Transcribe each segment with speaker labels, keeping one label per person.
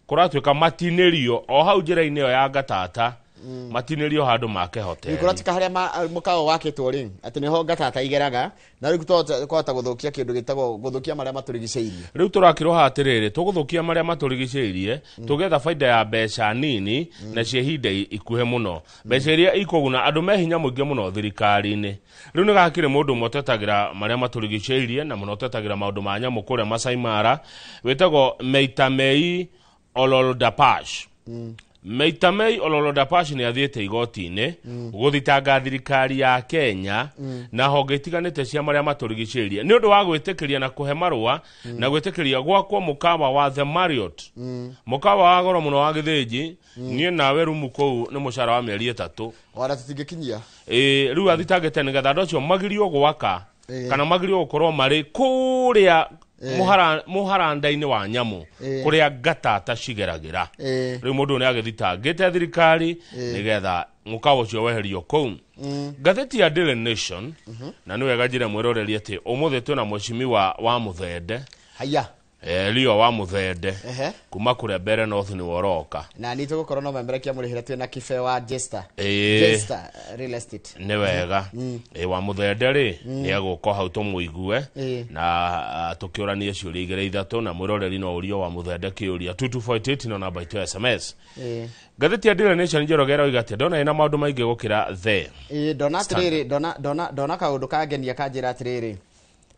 Speaker 1: kuratuika matinĩrio o hau njĩra-inĩ ĩyo ya Gatata matinĩrio handũ make hoteli
Speaker 2: nikuratika haria mukao wakitwo ri ati niho Gatata igeraga na riku twahota guthukia kindu gitagwo guthukia maria maturigiceirie
Speaker 1: riu turakirwo hatiriri tuguthukia maria maturigiceirie tugetha faida ya mbeca nini na cihinda ikuhe muno mbeca iria ikuguna andu mehinya muingi muno thirikari-ini riu ni gakire mundu motetagira maria maturigiceirie na muno tetagira maundu ma nyamu kuria Masai Mara wetagwo Meitamei Ololdapash Meitamei Ololdapash ni athiete igoti-ini guthitanga thirikari ya Kenya na honge itiganite cia maria maturigiceirie ni undu wa gwitikiria na kuhe marua na gwitikiria gwakwo mukawa wa The Marriott mukawa wa goro muno wa Githinji nie nawe rumu kou ni mucara wa mieri 3
Speaker 2: wala tutingikinyia
Speaker 1: riu athitangite nigetha andu acio magirio gwaka kana magirio gukorwo mari kuria muharanda-ini wa nyamu kuria Gatata cigeragira riu mundu ni agithitangite thirikari nigetha mukawa ucio weherio kou gatheti ya Daily Nation na niwe gajire mwiroreri ati umuthe twina mweshimiwa wa Muthende
Speaker 2: haya
Speaker 1: Leo wa Muthende kuma kuria Mbere North ni woroka
Speaker 2: na ni tugukorwo no membere kia murihira twina kife wa Jester real estate
Speaker 1: ni wega wa Muthende ri ni aguko hau tumuigue na tukiurania ciuria igere ithatu na mwiroreri no urio wa Muthende kiuria 2248 no namba itu SMS gatheti ya Daily Nation njorogera oigate ndona ina maundu maingi gukira the
Speaker 2: dona atiriri dona kaundu kangenia kanjira atiriri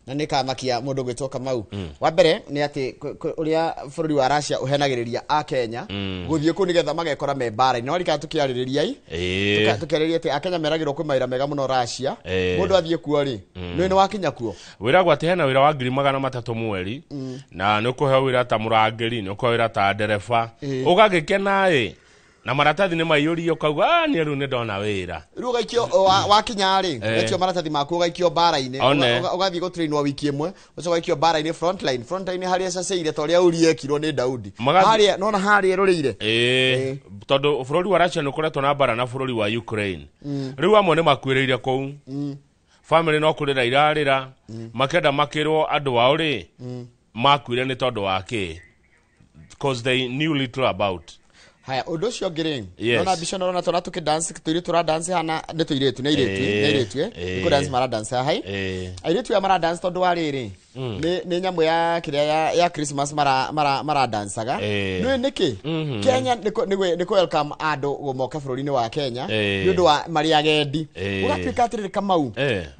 Speaker 2: na nikamakia mundu gwitwo Kamau wa mbere ni ati uria bururi wa Russia uhenagiriria a Kenya guthie ku nigetha magekora me bara no rika tukiaririria tukariria ati a Kenya meragirwo kwimaira mega muno Russia mundu athie kuo ri ni wakinya kuo
Speaker 1: wiragwa ati hena wira wa 300 mweri na nukuhe wira ta murangiri nukuhe wira ta ndereba ugagikena na maratathi ni maiyurio kauga ni ru ni ndona wira
Speaker 2: ru gaikio wakinya ri gaikio maratathi maku gaikio bara-ini ugathie go train wa wiki imwe uco gaikio bara-ini frontline haria caceire to ria uriekirwo ni Daudi haria nona haria rurire tondu
Speaker 1: bururi wa Russia nukuretwo na bara na bururi wa Ukraine riu amwe ni makwiriire kou family no kurira irarira makenda makirwo andu ao ri makwire ni tondu wake because they knew little about
Speaker 2: haya undu cio ngiri nona bicho nona tora tukidance tura dance hana ni tuiretu ni iretu ku dance mara dance hai airetu ya mara dance tondu wa riri ni nyamu ya kiria ya Christmas mara danceaga ni niki Kenya niko welcome ado gumoka bururi-ini wa Kenya ni undu wa mari agendi ugatwika atiriri Kamau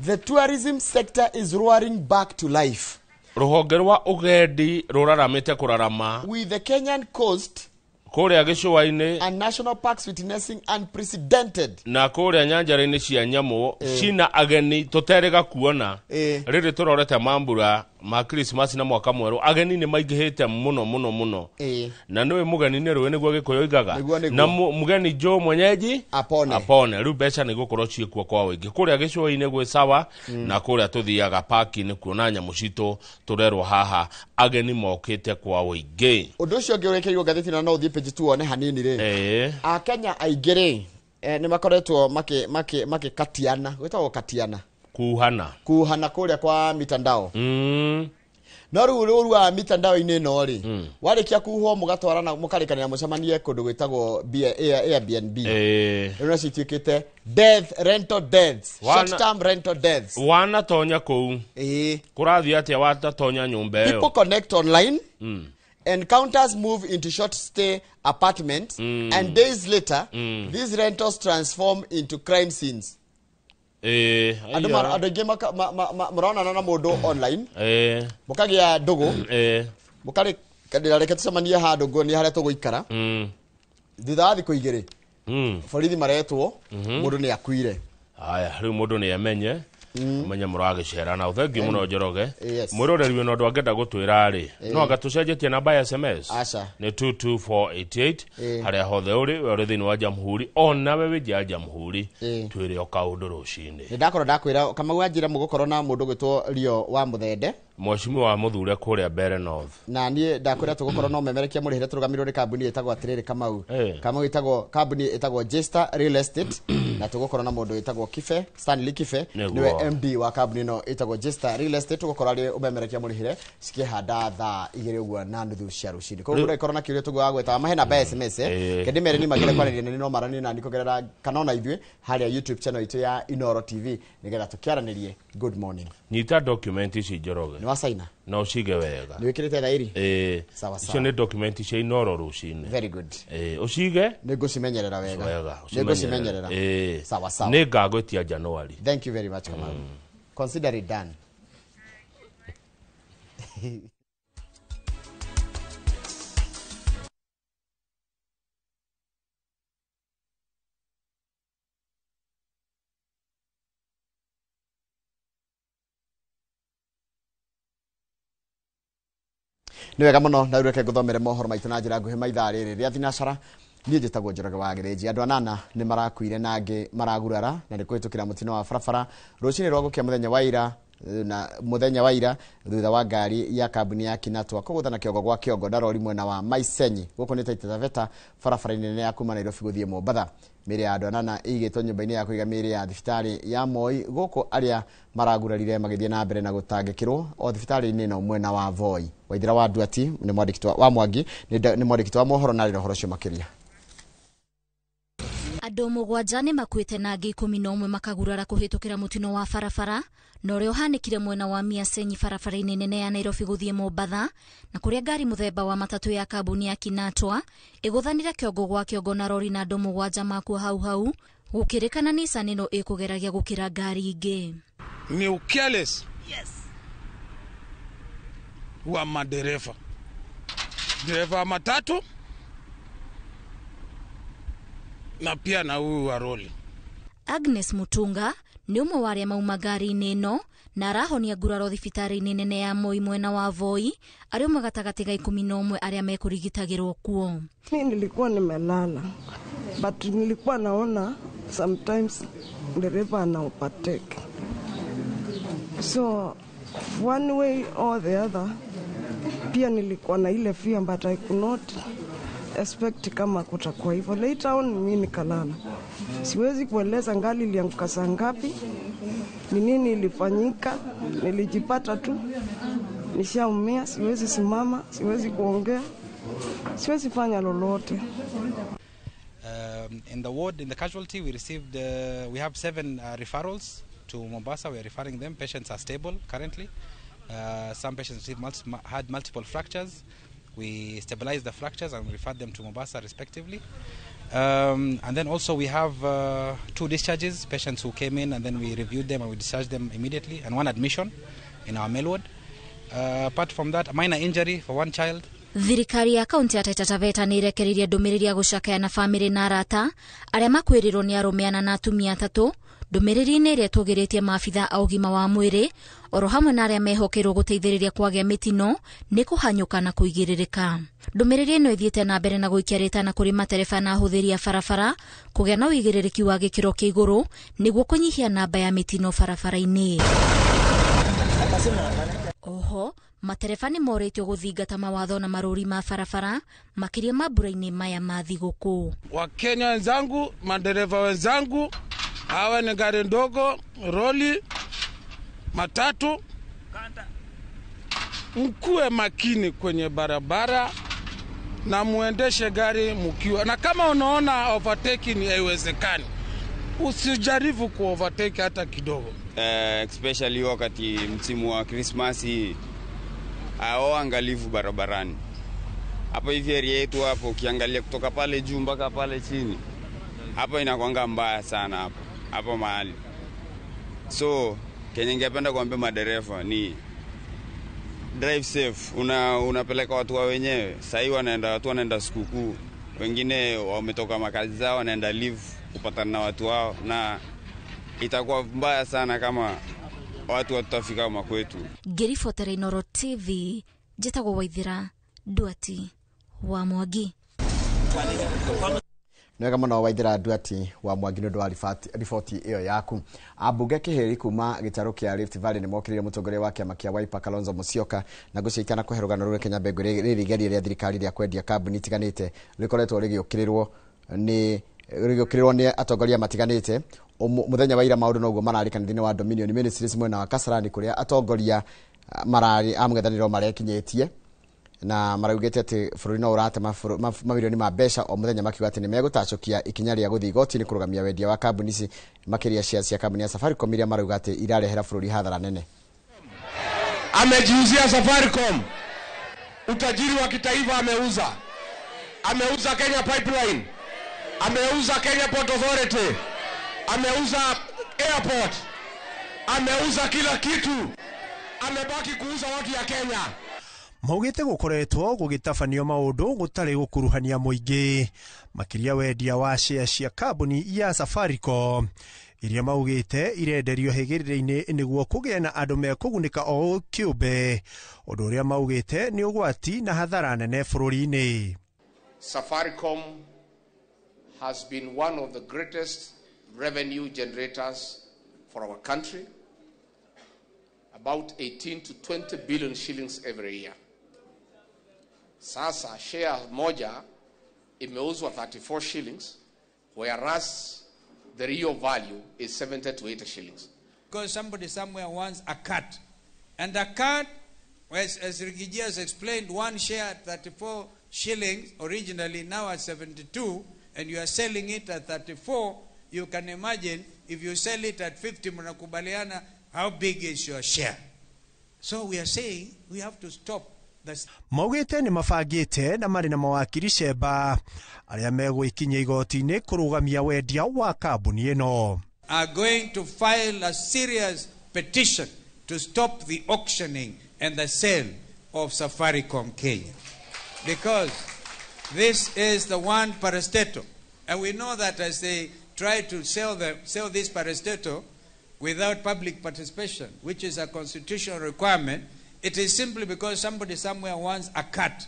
Speaker 2: the tourism sector is roaring back to life
Speaker 1: ruhonge rwa ugendi ruraramite kurarama
Speaker 2: with the Kenyan coast
Speaker 1: kuria gicua-ini
Speaker 2: and national parks witnessing unprecedented
Speaker 1: na kuria nyanjara-ini cia nyamu cina ageni tuterega kuona riri turorete mambura ma Christmas na mwaka mweru ageni ni maingihite muno na niwe mugeni ni ruwe niguo gikuyo igaga na mugeni jo mwenyeji apone riu mbeca ni gukorwo ciikuo kwa wingi kuria gicua-ini gwi sawa na kuria tuthiaga paki ni kuona nyamu citu turerwo haha ageni mokite kwa wingi
Speaker 2: undu ucio ngiurekeirwo gatheti na no uthie page tuone hanini ri a Kenya aingire ni makoretwo makikatiana gwetagwo katiana kuhana kuria kwa mitandao no riu wa mitandao-ini no ri warikia kuhwo mugatwarana mukarikania mucemanie kundu gwetagwo Airbnb riu cituikite rental deaths short term rental deaths
Speaker 1: wana tonya kou kurathia atia wata tonya nyumba eo
Speaker 2: people connect online encounters move into short stay apartments and days later these rentals transform into crime scenes adonge maraona na mundu online mukagia ndugu mukari kadira reke tucemanie handu ngo ni haria tuguikara thutha wa thiku igiri borithi maretwo mundu ni akuire
Speaker 1: haya riu mundu ni amenye menya muragicera na uthengi muno Njoroge mwiroreri no ndu angenda gutwira ri no agatucenjetie namba ya SMS ni 22488 haria hothe uri thini wa Jamhuri ona we wija Jamhuri twire o kaundu rucini
Speaker 2: ndakorwo ndakwira Kamau anjira mugukorwo na mundu gwitwo Rio wa Muthende
Speaker 1: Mwashimi wa muthure kuria Bere North.
Speaker 2: Na nie ndakwira tugukorwo no memerekia muri hire turugamirwo ni kambuni etagwo atiriri Kamau. Kamau etagwo kambuni etagwo Jester Real Estate na tugukorwo na mundu etagwo Kife Stanley Kife niwe MD wa kambuni no etagwo Jester Real Estate tugukorwo ari umemerekia muri hire cikihanda thaa 2 na nuthu cia rucini. Koguo ura ikorwo na kiuria tugo gweta mahena ba SMS kendimere ni magere kwariria ni no marani na ndikogerera kanona ithwe haria YouTube channel itu ya Inoro TV nigetha tukiaranirie. Good morning.
Speaker 1: Nyita document ici Njoroge.
Speaker 2: Ni wasaina.
Speaker 1: No cige wega.
Speaker 2: Ni wikirite thairi? Sawa sawa.
Speaker 1: Icio ni document cia Inoro rucini.
Speaker 2: Very good.
Speaker 1: Ucige?
Speaker 2: Ni gucimenyerera wega.
Speaker 1: Wega.
Speaker 2: Ni gucimenyerera. Sawa sawa.
Speaker 1: Ni ngagwetia January.
Speaker 2: Thank you very much Kamau. Consider it done. Ni wega muno na ureke guthomere mohoro maitu na njira nguhi maitha riri ria thinacara nie njitagwo Njoroge wa Gereji. Andu anana ni marakuire na angi maragurara na ni kwitukira mutino wa barabara rucini rwa gukia muthenya wa ira thutha wa ngari ya kambuni ya Kinatwa kuguthana kiongo gwa kiongo ndarori mwena wa Maisenyi guku ni Taita Taveta barabara-ini nene ya kuma Nairobi guthie Mombatha. Miri ya andu anana igitwo nyumba-ini ya kuiga miri ya thibitari ya Moi guku aria maragurarire magithie na mbere na gutangikirwo o thibitari-ini no mwena wa Voi. Waithira wa Nduati ni mwandiki wa Mwangi ni mwandiki wa mohoro na rohoro cio makiria.
Speaker 3: Andu mugwanja ni makuite na angi 11 makagurara kuhitukira mutino wa barabara na uria uhanikire mwena wa Miasenyi barabara-ini nene ya Nairobi guthie Mombatha na kuria ngari muthemba wa matatu ya kambuni ya Kinatwa iguthanire kiongo gwa kiongo na rori na andu mugwanja makua hau gukirikana Nissan ino ikugeragia gukira ngari ingi.
Speaker 4: Ni careless. Yes. Wa madereva. Dereva matatu na pia na huyu wa roli.
Speaker 3: Agnes Mutunga ni umwe wa aria mauma ngari-ini ino na arahonia nguraro thibitari-ini nene ya Moi mwena wa Voi ari umwe gatagati ga 11 aria mekurigitagirwo kuo.
Speaker 5: Mimi nilikuwa nimelala but nilikuwa naona sometimes dereva ana overtake, so one way or the other pia nilikuwa na ile fear but I could not expect kama kutakuwa hivyo. Later on mimi nikalala. Siwezi kueleza ngali ilianguka saa ngapi, ni nini ilifanyika, nilijipata tu nishaumia, siwezi simama, siwezi kuongea, siwezi fanya lolote.
Speaker 6: In the ward, in the casualty, we received, we have 7 referrals to Mombasa. We are referring them. Patients are stable currently. Some patients had multiple fractures. We stabilized the fractures and referred them to Mombasa respectively. And then also we have 2 discharges, patients who came in and then we reviewed them and we discharged them immediately, and 1 admission in our mail ward. Apart from that, a minor injury for 1 child.
Speaker 3: Thirikari ya kaunti ya Taita Taveta ni irekeririe ndumiriri ya gucakaya na family na arata aria makwirirwo ni arumeana na atumia 3 ndumiriri-ini iria tugiritie maabitha a ugima wa mwiri oro hamwe na aria mehokerwo guteithiriria kwagia mitino ni kuhanyuka na kuigiririka. Ndumiriri ino ithiete na mbere na guikia ritana kuri matereba na ahuthiri a barabara kugia na uigiririki wa gikiro kia iguru niguo kunyihia namba ya mitino barabara-ini. Oho matereba ni moretio guthingata mawatho na maruri ma barabara makiria mambura-ini maya ma thiguku.
Speaker 4: Wakenya wenzangu, madereva wenzangu, hawa ni gari ndogo, roli, matatu, mkuwe makini kwenye barabara na muendeshe gari mkiwa, na kama unaona overtaking haiwezekani, usijaribu ku overtake hata kidogo.
Speaker 7: Especially wakati msimu wa Christmas, hao angalifu barabarani. Hapo hivi area yetu hapo ukiangalia kutoka pale juu mpaka pale chini, hapo inakuanga mbaya sana hapo mahali. So Kenya ningependa kuambia madereva ni drive safe. Unapeleka watu wa wenyewe. Sasa watu wanaenda sikukuu, wengine wametoka makazi zao wanaenda live kupatana na watu wao, na itakuwa mbaya sana kama watu watafika makwetu.
Speaker 3: Ngirifotere Inoro TV, njitagwo Waithira Nduati wa Mwangi.
Speaker 2: Nwega muno Waithira Nduati wa Mwangi ndo wa riboti iyo yaku. Ambunge Kiheri kuma gitaro kia Rift Valley ni mokirire mutongoria wake amakia Wiper Kalonzo Musyoka na gucikana kwe rugano rure Kenya Bengo riri gari ria thirikari ria kwendia kambuni tiganite rikoretwo rigiokirirwo ni atongoria matiganite. Muthenya wa ira maundu noguo mararikana thini wa Dominion Ministries mwena wa Kasarani kuria atongoria marari amgethaniro marekinyetie na maraugete ati bururi no urate mabirioni ma mbeca o muthenya makiuga ati ni megutacokia ikinya ria guthi igoti ni kurugamia wendia wa kambuni ici makiria cia kambuni ya Safaricom iria marauga ati irarehera bururi hathara nene.
Speaker 8: Amejiuzia Safaricom, utajiri wa kitaifa ameuza Kenya Pipeline, ameuza Kenya Port Authority, ameuza airport, ameuza kila kitu, amebaki kuuza watu ya Kenya.
Speaker 9: Maugite gukoretwo gugitafanio maundu gutari gukuruhania muingi makiria wendia wa shares cia kambuni ya Safaricom iria maugite irenderio higirire-ini niguo kugia na andu mekugunika o kiumbe undu uria maugite ni ugwati na hathara nene bururi-ini.
Speaker 10: Safaricom has been one of the greatest revenue generators for our country, about 18 to 20 billion shillings every year. Sasa share moja imeuzwa 34 shillings, whereas the real value is 70 to 80 shillings.
Speaker 11: Because somebody somewhere wants a cut. And a cut, as Rigiji has explained, one share at 34 shillings originally, now at 72, and you are selling it at 34, you can imagine if you sell it at 50, mnakubaliana, how big is your share? So we are saying we have to stop.
Speaker 9: Maugite ni mafagite na mari na mawakiri cemba aria megwikinya igoti-ini kurugamia wendia wa kambuni ino.
Speaker 11: Are going to file a serious petition to stop the auctioning and the sale of Safaricom Kenya, because this is the one parastatal, and we know that as they try to sell this parastatal without public participation, which is a constitutional requirement, it is simply because somebody somewhere wants a cut.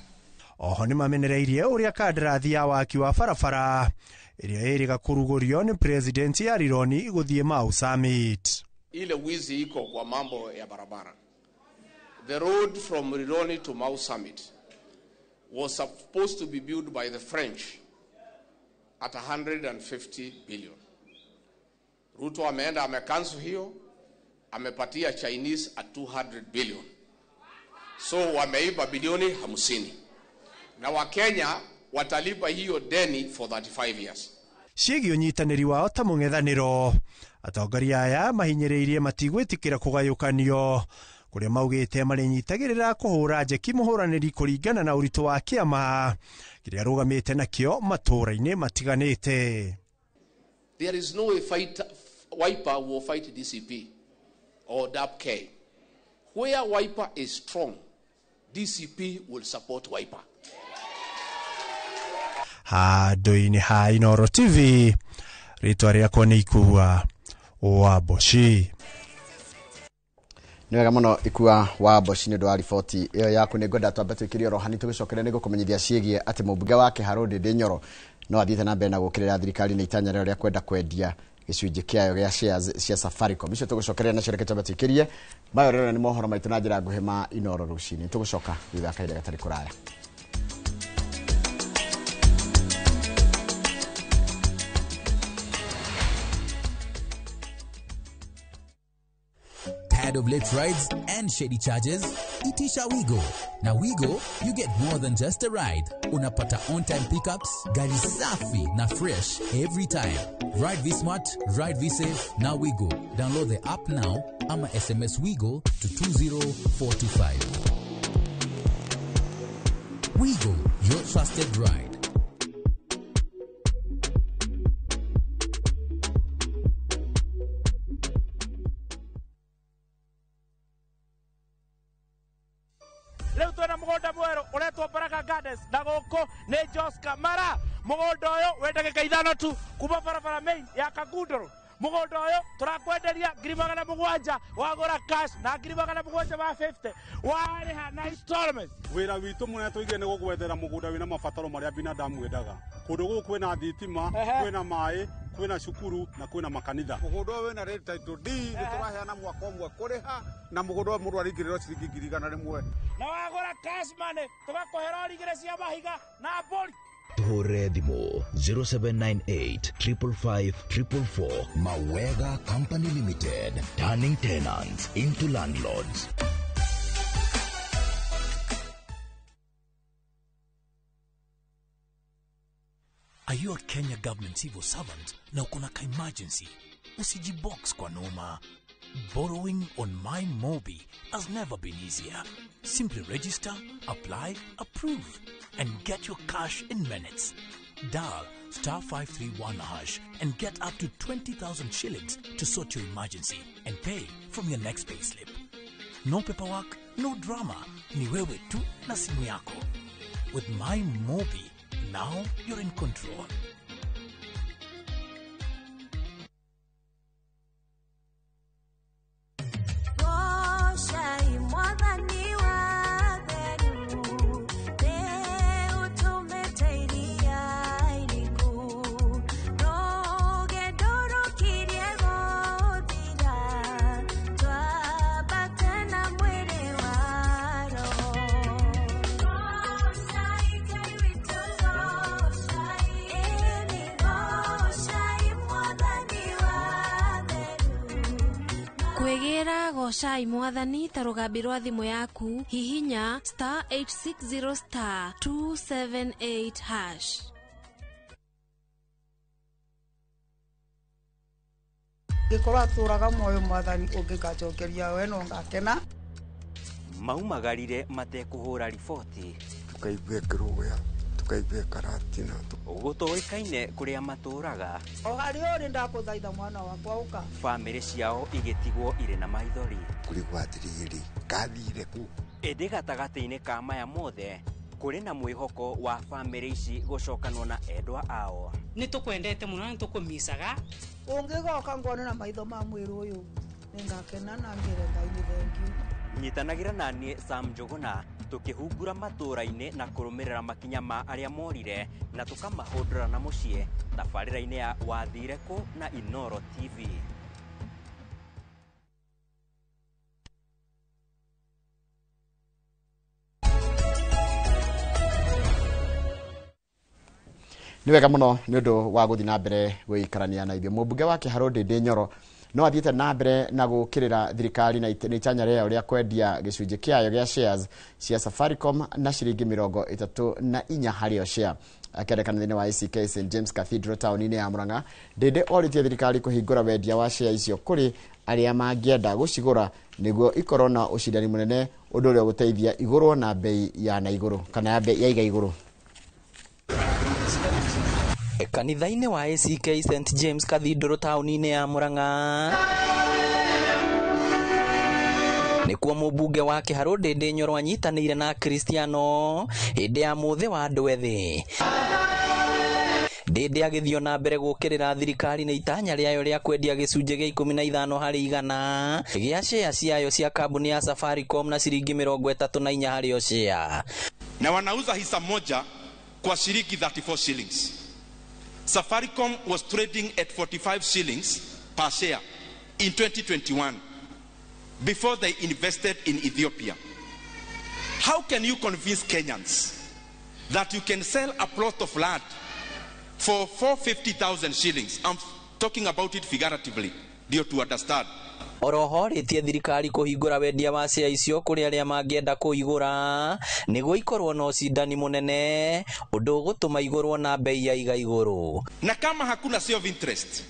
Speaker 9: Oho ni mamenereirie uria kandarathi ya waki wa barabara iria iriga kurugurio ni president ya Rironi guthie Mau Summit.
Speaker 10: Ile wizi iko kwa mambo ya barabara. The road from Rironi to Mau Summit was supposed to be built by the French at 150 billion. Ruto ameenda amecancel hiyo, amepatia Chinese at 200 billion. So wameiba bilioni 50. Na Wakenya watalipa hiyo deni for 35 years.
Speaker 9: Ciegi unyitaniri wao ta mung'ethaniro atongoria aya mahinyereirie matigwitikira kugayukanio kuria maugite mari nyitagirira kuhura njeki muhuraniri kuringana na uritu wa kiama kiria rugamite nakio matura-ini matiganite.
Speaker 10: There is no Wiper will fight DCP or DAP-K. Where Wiper is strong, DCP will support Wiper.
Speaker 9: Handu-ini ha Inooro TV, ritwa riakwa ni Ikua Waboshi.
Speaker 2: Niwega muno Ikua Waboshi ni ndwa riboti iyo yaku ni ngwenda twambe twikirie rohani tugicokere ni gukumenyithia ciegie ati mubunge wa Kiharu Ndindi Nyoro no athiite na mbere na gukirira thirikari ni itanya rĩo rĩa kwenda kwendia gicunjĩ kĩayo gĩa shares cia Safaricom. Icio tugucokeria na cioreke twambe twikirie bayo rĩrĩa ni mohoro maitu na njĩra nguhĩ ma Inooro rucini. Tugucoka thutha kahinda gatari kuraya.
Speaker 12: Tired of late rides and shady charges? Itisha Wigo. Now Wigo, you get more than just a ride. Unapata on-time pickups, gari safi na fresh every time. Ride V-Smart, ride V-Safe, now Wigo. Download the app now, ama SMS Wigo to 20425. Wigo, your trusted ride.
Speaker 13: Leo tuna mugonda mwero uretwo Baraka Gardens na goko ni Jos Kamara. Mugonda uyu wendagika ithano tu kuma barabara main ya Kagundoro mugunda uyu turakwenderia 7,000 wagura cash na 7,000 ba 50 wariha na installment.
Speaker 14: Wira witu muna tuige ni gugwethera mugunda wina mabataro maria binadamu wendaga. Kundu guku kwina thitima, kwina mai, kwina cukuru na kwina makanitha.
Speaker 15: Mugunda wina rate title deed turaheana mwaka umwe kuriha na mugunda mundu aringiriro ciringi 100
Speaker 13: na wagura cash money tugakuhera rigire cia mahiga na boli.
Speaker 16: Tũhũre thimũ 0798 555 444. Mawega Company Limited, turning tenants into landlords.
Speaker 17: Are you a Kenya government civil servant na uko na emergency? Usijibox kwa noma. Borrowing on MyMobi has never been easier. Simply register, apply, approve, and get your cash in minutes. Dial *531# and get up to 20,000 shillings to sort your emergency and pay from your next payslip. No paperwork, no drama. Ni wewe tu na simu yako. With MyMobi, now you're in control.
Speaker 18: Kwegera goshai mwathani ta rugambi rwa thimu yaku hihinya *860 278#.
Speaker 19: Gikorwa turaga moyo mwathani ungikacokeria we no ngakena
Speaker 20: maumagarire matekuhura riboti
Speaker 21: tukaigue kiruya tukaigue karatina
Speaker 20: gutoikaine kuria maturaga
Speaker 19: o hari uri ndakuthaitha mwana wakwa uka
Speaker 20: family ciao igetigwo ire na maithori
Speaker 21: kurigwatiriri kathire ku
Speaker 20: ende gatagati-ini ka maya mothe kuri na mwihoko wa family ici gucokanwo na endwa ao
Speaker 22: ni tukwendete muno ni tukumisaga
Speaker 19: ungigoka ngone na maitho ma mwiru uyu ningakena na ngire ngai ni thank you
Speaker 20: nyitanagira nanie Sam Njuguna tukihungura matura-ini na kurumirira makinya ma aria morire na tukamahundura na mucie tabarira-ini ya Wathire Ku na Inoro TV.
Speaker 2: Ni wega muno ni undu wa guthi na mbere guikarania na ithuĩ. Mũmbunge wa Kĩharũ Ndĩndĩ Nyoro no athiĩte na mbere na gũkĩrĩra thirikari na itanya rĩayo rĩa kwendia gĩcunjĩ kĩayo gĩa shares cia Safaricom na ciringi 34 harĩ o share. Akĩonekana thĩinĩ wa ACK St James Cathedral taũni-inĩ ya Mũrang'a. Ndĩndĩ oritie thirikari kũhingũra wendia wa share icio kũrĩ arĩa mangĩenda gũcigũra nĩguo ikorwo na ũcindani mũnene, ũndũ ũrĩa ũgũteithia igũrwo na bei ya na igũrũ kana ya iga igũrũ.
Speaker 20: Kanitha-inĩ wa ACK St James Cathedral taũni-inĩ ya Mũrang'a nĩkuo mũmbunge wa Kĩharũ Ndĩndĩ Nyoro anyitanĩire na Kristiano hĩndĩ ya mũthĩ wa andũ ethĩ. Ndĩndĩ agĩthio na mbere gũkĩrĩra thirikari nĩ itanya rĩayo rĩa kwendia gĩcunjĩ gĩa 15 harĩ 100 gĩa share ciayo cia kambuni ya Safaricom na ciringi 34 harĩ o share.
Speaker 23: Na wanauza hisa moja kwa shilingi 34 shillings. Safaricom was trading at 45 shillings per share in 2021 before they invested in Ethiopia. How can you convince Kenyans that you can sell a plot of land for 450,000 shillings? I'm talking about it figuratively, dear, to understand.
Speaker 20: Oroho rĩtie thirikari kũhingũra wendia wa share icio kũrĩ arĩa mangĩenda kũigũra nĩguo ikorwo na ũcindani mũnene ũndũ ũgũtũma igũrwo na bei ya iga igũrũ.
Speaker 23: Na kama hakuna self interest,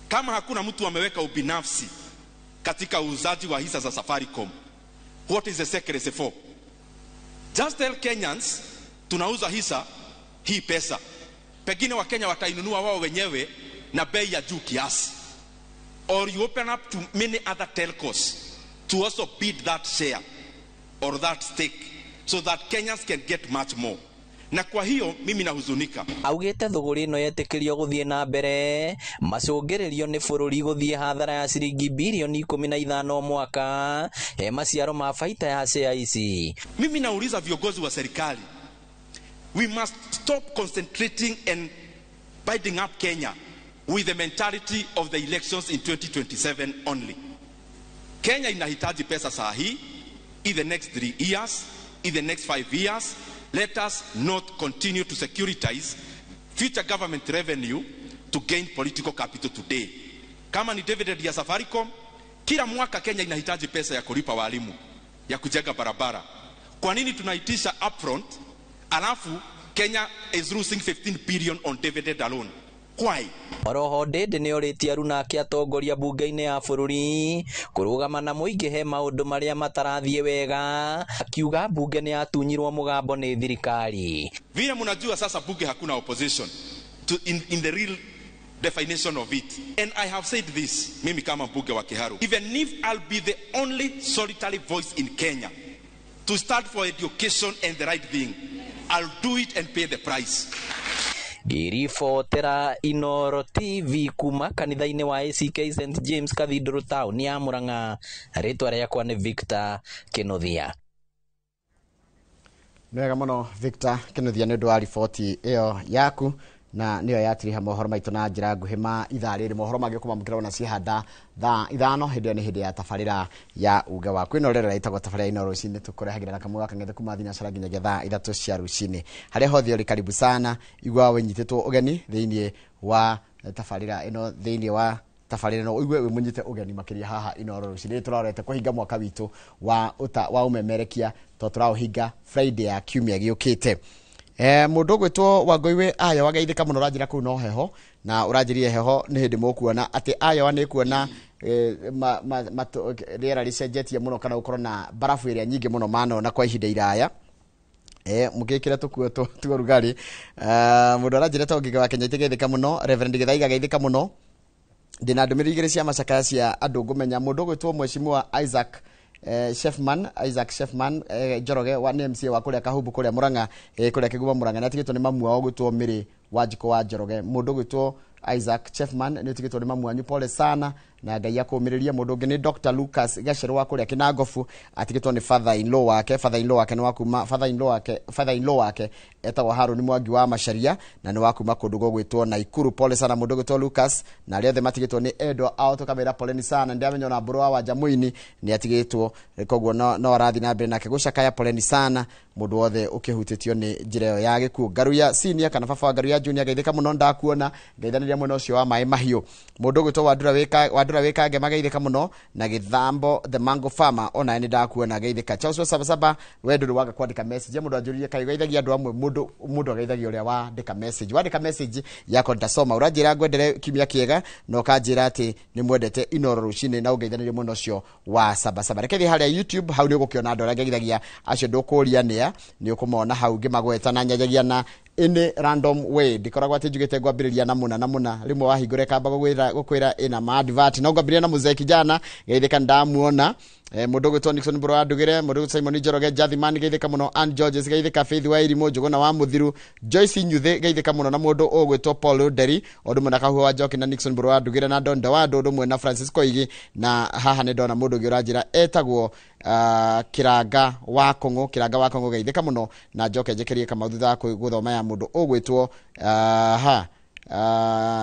Speaker 23: kama hakuna mtu ameweka ubinafsi katika uuzaji wa hisa za Safaricom, what is the secrecy for? Just tell Kenyans tunauza hisa hii pesa, pengine Wakenya watainunua wao wenyewe na bei ya juu kiasi. Or you open up to many other telcos to also bid that share or that stake so that Kenyans can get much more. Na kwa hiyo mimi nahuzunika.
Speaker 1: Augite thuguri no yetekirio guthie na mbere macungiririo ni bururi guthie hathara ya ciringi bilioni 15 mwaka maciaro ma faita ya share ici.
Speaker 23: Mimi nauliza viongozi wa serikali, we must stop concentrating and binding up Kenya with the mentality of the elections in 2027 only. Kenya inahitaji pesa saa hii, in the next 3 years, in the next 5 years. Let us not continue to securitize future government revenue to gain political capital today. Kama ni dividend ya Safaricom, kila mwaka Kenya inahitaji pesa ya kulipa walimu, ya kujenga barabara. Kwa nini tunaitisha upfront, alafu Kenya is losing 15 billion on dividend alone? Why?
Speaker 1: Oroho Ndindi ni oritie Aruna akiatongoria bunge-ini ya bururi kurugama na muingi he maundu maria matarathie wega, akiuga bunge ni atunyirwo mugambo ni thirikari.
Speaker 23: Vile mnajua sasa bunge hakuna opposition in the real definition of it. And I have said this, mimi kama mbunge wa Kiharu, even if I'll be the only solitary voice in Kenya to stand for education and the right thing, I'll do it and pay the price.
Speaker 1: Girifotera Inoro TV kuma kanitha-ini wa ACK St James Cathedral Town ya Murang'a. Ritwa riakwa ni Victor Kinothia.
Speaker 2: Mwega muno Victor Kinothia ni ndwa riboti iyo yaku na niyo yatiriha mohoro maitu na njira nguhi ma ithaa riri mohoro magikuma mukira na cihanda thaa ithano hindi ya tafarira ya uga wa kwinorera itagwo tafarira ino rucini tukurehagira na kamwe kangethe kuma thina cara nginyagia thaa ithatu cia rucini hari hothi uri karibu sana igwa winyitetwo ugeni thiini wa tafarira ino thiini wa tafarira no igwe we munyite ugeni makiria haha ino rucini turorete kuhinga mwaka witu wa umemerekia to turauhinga Friday ya kiumia giukite. Mundu gwitwo Wangoiwe aya wageithika muno ranjira ku no heho na uranjirie heho ni hindi mukuona ati aya wa ni kuona riera ricenjetie muno kana ukorwo na barafu iria nyingi muno mano na kwa ihinda iraya mugikira tukuo tu rugari mundu aranjire to ngiga wa Kenya itigeithika muno Reverend Githaiga geithika muno ndina ndumiri igire cia macakaya cia andu ngumenya mundu gwitwo Mheshimiwa Isaac Shefman Njoroge wa NMC wa kuria Kahumbu kuria Murang'a kuria Kiguma Murang'a natigitwo ni mamu wao gwitwo Miri Wanjiko wa Njoroge mundu gwitwo Isaac Shefman ni tigitwo ni mamu wanyu pole sana na Ngai akumiriria mundu ngi ni Dr Lucas Gacero wa kuria Kinangofu atigitwo ni father in law wake ni wakuma father in law wake etagwo Haruni Mwangi wa Macharia na ni wakuma kundu gwitwo Naikuru pole sana mundu gwitwo Lucas na aria othe matigitwo ni Edo ao tukamira pole ni sana ndiamenya na mburu wa Jamuini ni atigitwo koguo no arathi na mbere nake gucakaya pole ni sana mundu wothe ukihutitio ni njira yo ya gikuo Garuya senior kana baba Garuya junior geithika muno ndakuona geithaniria mwena ucio wa mai mahiu mundu gwitwo Wadura Wekange mageithika muno na Githambo the Mango Farmer ona ni ndakuona geithika Charles Sabasaba wendu waga kwandika message mundu anjuririe kaigeithagia andu amwe mundu ageithagia uria wandika message yako ndasoma uranjira ngwendere kimia kiega no kanjira ati ni mwendete Inoro rucini na ugeithaniria muno ucio wa Sabasaba rekethi haria YouTube hau ni gukiona andu ageithagia acio ndukuria ni ukumona hau ngimagweta na nyajagia na ini random way ndikoragwa ati njugite ngwambiriria na muna rimwe wahingure kamba gukwira ina ma advert na ngwambiriria na muzee kijana geithika ndamuona mundu gwitwo Nixon Mburu andugire mundu gwitwo Simon Njoroge Jathimani geithika muno Ann Georges geithika Faith wa Irimo Njuguna wa Muthiru Joyce Nyuthe geithika muno na mundu ogwitwo Paul Deri ondu mwana kahuwa wa Njoki na Nixon Mburu andugire na Ndonda wa Ndundu mwe na Francisco Igi na haha ni ndona mundu giuranjira etagwo Kiranga wa Kongo geithika muno na Njoke njekerie kama thutha guthoma ya mundu ogwitwo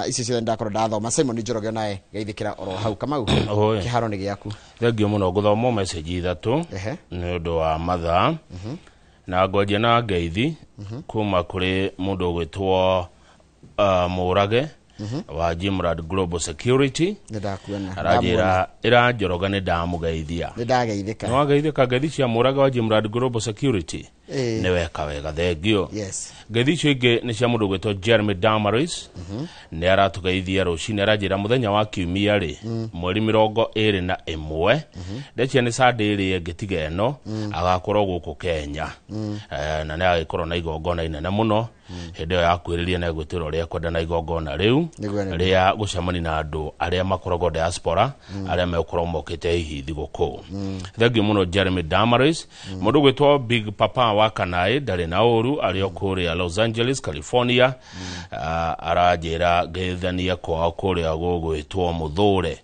Speaker 2: isi cia ndakoro ndathoma Simon Njoroge nae geithikira oro hau Kamau kiharo ni giaku
Speaker 5: thengio muno guthoma message ithatu ni undu wa mathaa na ngwajia na ngeithi kuma kuri mundu gwitwo Murage wa Jimrad Global Security
Speaker 2: ndakuona
Speaker 5: arajira ira Njoroge ni ndamugeithia
Speaker 2: ndageithika
Speaker 5: no ageithika ngeithi cia Murage wa Jimrad Global Security ni weka wega thengio ngeithi cio ingi ni cia mundu gwitwo Jeremy Damaris ni aratugeithia rucini arajira muthenya wa kiumia ri mweri 21 ndechia ni Sunday ri ngitiga eno agakorwo guku Kenya na ni agikorwo na igongona inene muno hindi yo yakwiriria na gwitira ria kwenda na igongona riu ria gucemani na andu aria makoragwo diaspora aria mekorwo mokite hihi thiguku thengio muno Jeremy Damaris mundu gwitwo Big Papa wa Kanae ndari na uru ario kuria Los Angeles, California. Arajira geithania kwa kuria gugwitwo Muthure.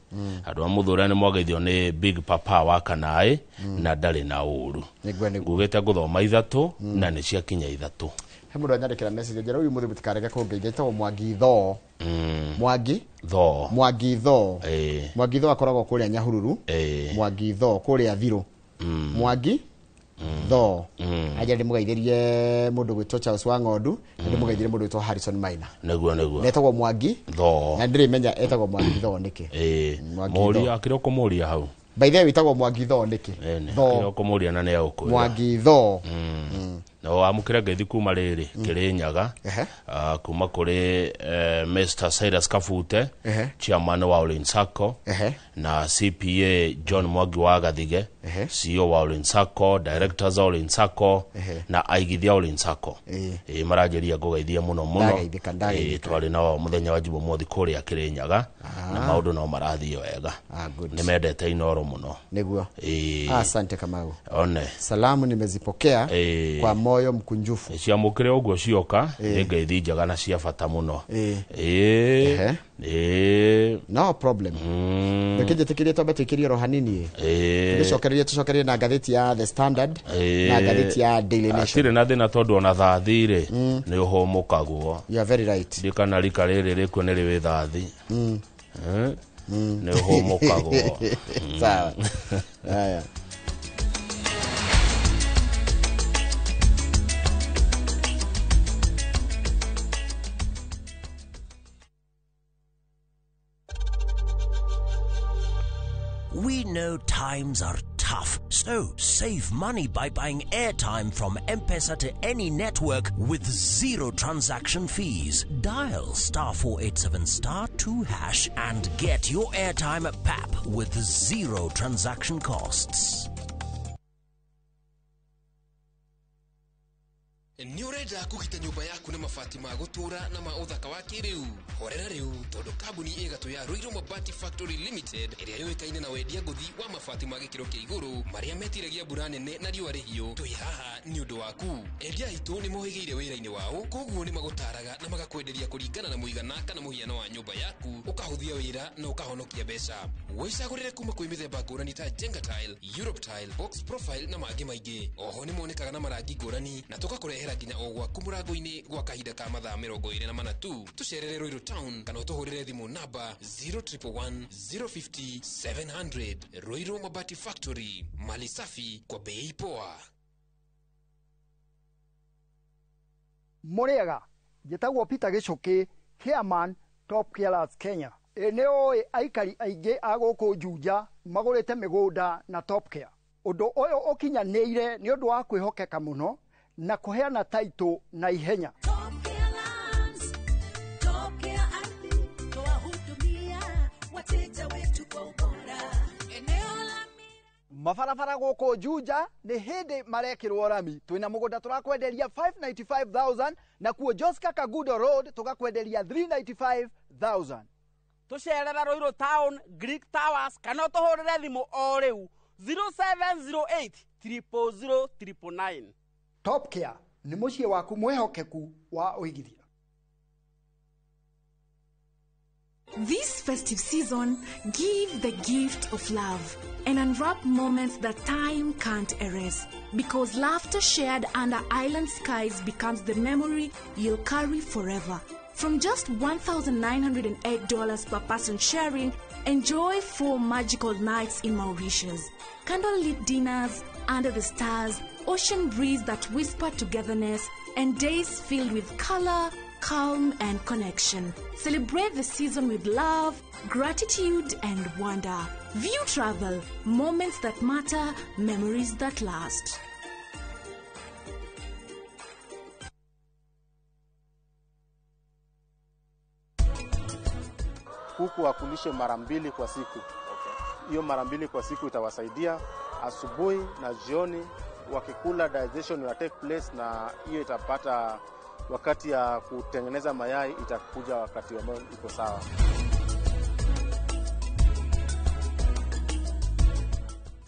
Speaker 5: Andu a Muthure ni mwageithio ni Big Papa wa Kanae na ndari na uru. Ngugete guthoma ithatu na ni cia kinya ithatu.
Speaker 2: He mundu anyandikira message njera uyu muthe mutikarege kungeithia Mwangi Tho. Mwangi Tho. Mwangi Tho. Mwangi Tho akoragwo kuria Nyahururu. Mwangi Tho kuria Thiru. Mwangi Tho. Aja ndi mugaithirie mundu gwitwo Charles wa Ng'ondu, ndi mugaithirie mundu gwitwo Harrison Maina.
Speaker 5: Neguo.
Speaker 2: Netagwo Mwangi
Speaker 5: Tho.
Speaker 2: Na ndiri menya etagwo Mwangi Tho niki.
Speaker 5: Mori akiro komoria hau.
Speaker 2: By the way witagwo Mwangi Tho niki.
Speaker 5: Akiro komoria na ne uko.
Speaker 2: Mwangi Tho.
Speaker 5: No amukira ngeithi kuma riri Kirinyaga. Kuma kuri Mr. Cyrus Kafute, chairman wa Olin Sacco, na CPA John Mwangi wa Gathige, CEO wa Olin Sacco, directors wa Olin Sacco, na aigithia Olin Sacco. Marajeria gugaithia muno twari na muthenya wa Jumamothi kuria Kirinyaga na maundu no marathio wega. Nimendete inoro muno.
Speaker 2: Neguo. Asante Kamau. Salamu nimezipokea kwa moyo mkunjufu.
Speaker 5: Ciamukire uguo cioka ngeithi njaga na cia bata muno.
Speaker 2: No problem. Ndekije tikirie tobe tikirie rohanini. Tucokererie na gatheti ya The Standard na gatheti ya Daily Nation.
Speaker 5: Atire na thina tondu ona thathire ni uhomukagwo.
Speaker 2: You are very right.
Speaker 5: Ndikana rika riri rikwo ni riwi thathi. Ni uhomukagwo.
Speaker 2: Sawa. Haya.
Speaker 4: We know times are tough, so save money by buying airtime from M-Pesa to any network with zero transaction fees. Dial *487*2# and get your airtime PAP with zero transaction costs.
Speaker 6: Ni urenda kugita nyumba yaku na mabati ma gutura na ma uthaka wa kiriu horera riu tondu kambuni igatu ya Ruiru Mabati Factory Limited iria yoikaine na wendia nguthi wa mabati ma gikiro kia iguru maria metiragia mbura nene na riua rihio twi haha ni undu waku endia itu ni mohigiire wira-ini wao koguo ni magutaraga na magakwenderia kuringana na muigana kana muhiano wa nyumba yaku ukahuthia wira na ukahonokia mbeca wicagurire kuma kwi mithemba ngurani ta Jenga Tile, Europe Tile, Box Profile na mangi maingi oho ni monekaga na marangi ngurani na tugakurehera nginya ogwa kumurango-ini gwa kahinda ka mathaa 24 tu tucerere Ruiru Town kana utuhurire thimu namba 0111 050 700. Ruiru Mabati Factory, mali safi kwa bei poa.
Speaker 7: Muriega njitagwo Peter Gicuki, chairman Top Carers Kenya. Eneo aikari aingi aguku Juja magurite migunda na Top Care. Undu uyu ukinyaneire ni undu wa kwihokeka muno na kuheana title na ihenya. Mabarabara guku Juja ni hindi marekirwo rami twina mugunda turakwenderia 595,000 na kuo Joska Kagudo Road tugakwenderia 395,000.
Speaker 24: Tucerera Ruiru Town, Greek Towers kana tuhurire thimu o riu 0708 000 999.
Speaker 7: Top Care ni mucie waku mwehokeku wa uigithia.
Speaker 25: This festive season, give the gift of love and unwrap moments that time can't erase. Because laughter shared under island skies becomes the memory you'll carry forever. From just $1,908 per person sharing, enjoy 4 magical nights in Mauritius. Candlelit dinners under the stars, ocean breeze that whisper togetherness, and days filled with color, calm, and connection. Celebrate the season with love, gratitude, and wonder. View Travel, moments that matter, memories that last.
Speaker 26: Kuku wakulishe mara 2 kwa siku. Hiyo mara 2 kwa siku itawasaidia asubuhi na jioni. Wakikula digestion will take place na hiyo itapata wakati ya kutengeneza mayai itakuja wakati ambao iko sawa.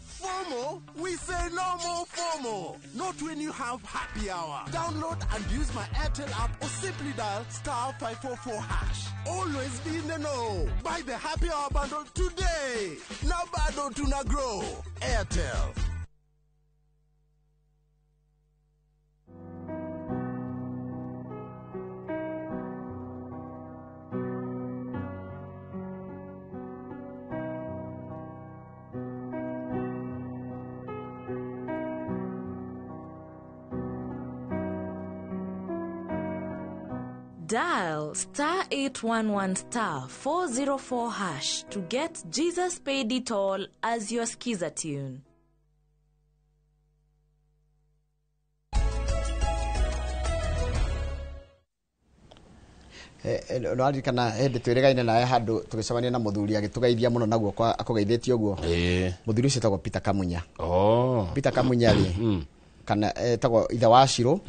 Speaker 6: FOMO
Speaker 3: FOMO? We say no more FOMO. Not when you have happy hour. Download and use my Airtel app or simply dial *544#. Always be in the know. Buy the happy hour bundle today. Now bundle to na grow. Airtel.
Speaker 8: Dial *811*404# to get Jesus Paid It All as your skiza tune.
Speaker 2: No arikana hende twirigaine nae handu tugicemania na muthuri agitugeithia muno naguo kwa akugeithĩtie uguo. Muthuri ucio tagwo Peter Kamunya. Peter Kamunya ri kana tagwo ithe wa Shiro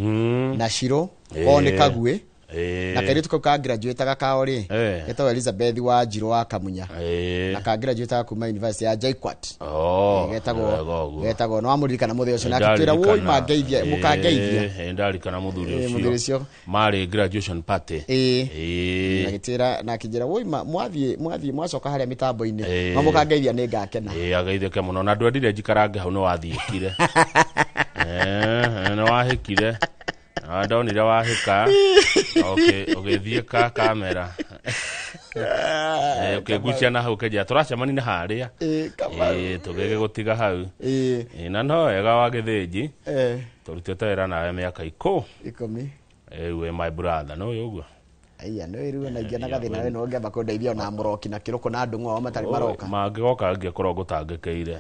Speaker 2: na Shiro one Kagwe. Na kairitu kau ka graduate gakao ri getagwo Elizabeth wa Njiro wa Kamunya. Na ka graduate kuma University ya JKUAT. Getagwo no amuririkana muthuri ucio na akitwira woi mangeithia mukangeithia.
Speaker 5: Ndarikana muthuri ucio mari graduation party.
Speaker 2: Na gitira na kijira woi mwathie mwacoka haria mitambo-ini no mukangeithia ni ngakena.
Speaker 5: Ageithike muno na ndu ndire njikarange hau no wathiikire. No wahikire. Ndonire wahika. Okay, ka kamera. Gucia na hau keja turacemani na haria. Tugege gutiga hau. Na no ega wa githiji. Turutete wira nawe miaka 10. We my brother no yoguo.
Speaker 2: Aya no iru na ingena gathi nawe no ngeba kundeithia na muroki na kiroko na ndungu wa matari maroka.
Speaker 5: Mangigoka ngikorwo gutangekeire.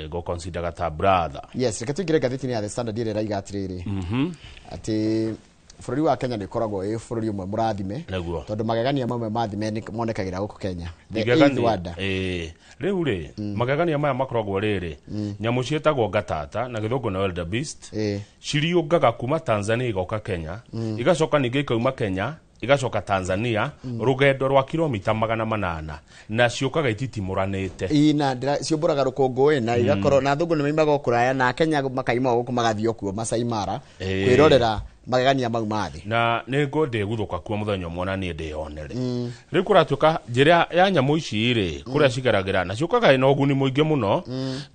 Speaker 5: Go consider gata brother.
Speaker 2: Yes, reke tugire gathiti-ini ya The Standard ire raiga atiriri. Ati bururi wa Kenya ni koragwo bururi umwe murathime tondu magegania mamwe mathime ni monekagira guku Kenya.
Speaker 5: Riu ri magegania maya makoragwo riri nyamu cietagwo ngatata na githungu na wildebeest ciriungaga kuma Tanzania igoka Kenya igacoka ningi ikauma Kenya igacoka Tanzania rugendo rwa kilomita 800 na ciukaga ititimuranite
Speaker 2: ina ciumburaga rukungu na igakorwo na thungu ni maimaga kuraya na Kenya makaima guku magathio kuo Masai Mara kwirorera magegania mau mathi
Speaker 5: na nego ndeguthuka kuo muthenya mwana ni ndionere riu kuratuka njira ya nyamu ici ri kuria cigeragira na ciukaga ina uguni muingi muno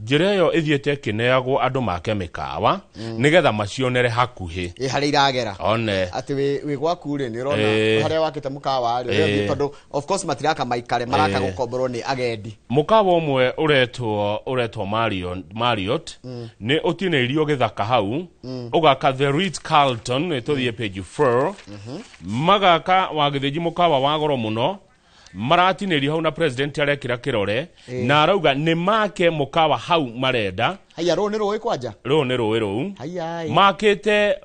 Speaker 5: njira yo ithiete kineagwo andu make mikawa nigetha macionere hakuhi
Speaker 2: haria iragera
Speaker 5: one
Speaker 2: ati wi gwaku ri ni rona haria wakite mukawa ri tondu of course matiraka maikare maraka gukomborwo ni agendi
Speaker 5: mukawa umwe uretwo Marriott ni utineirio githaka hau ugaka The Ritz Carlton tuthie page 4 magaka wa githiji mukawa wa goro muno maratineri hau na president arekira kirore na arauga ni make mukawa hau marenda
Speaker 2: haya ro ni roi kwanja
Speaker 5: ro ni roi ro makite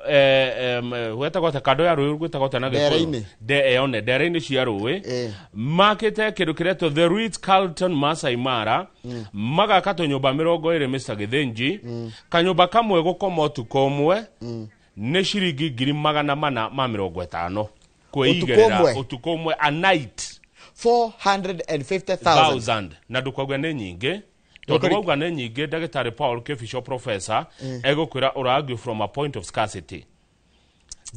Speaker 5: wetagwo ta kando ya roi gwetagwo ta na gikuru dere-ini cia roi makite kindu kireto The Ritz Carlton Masai Mara magaka to nyumba 20 Mr. Githinji kanyumba kamwe gukoma utuko umwe ne shiringi 450 kwigerera utuko umwe a night
Speaker 2: 450,000
Speaker 5: na ndukogwa ne nyinge ndukogwa ne nyinge Dr. Paul Kefisho professor egokwira uragio from a point of scarcity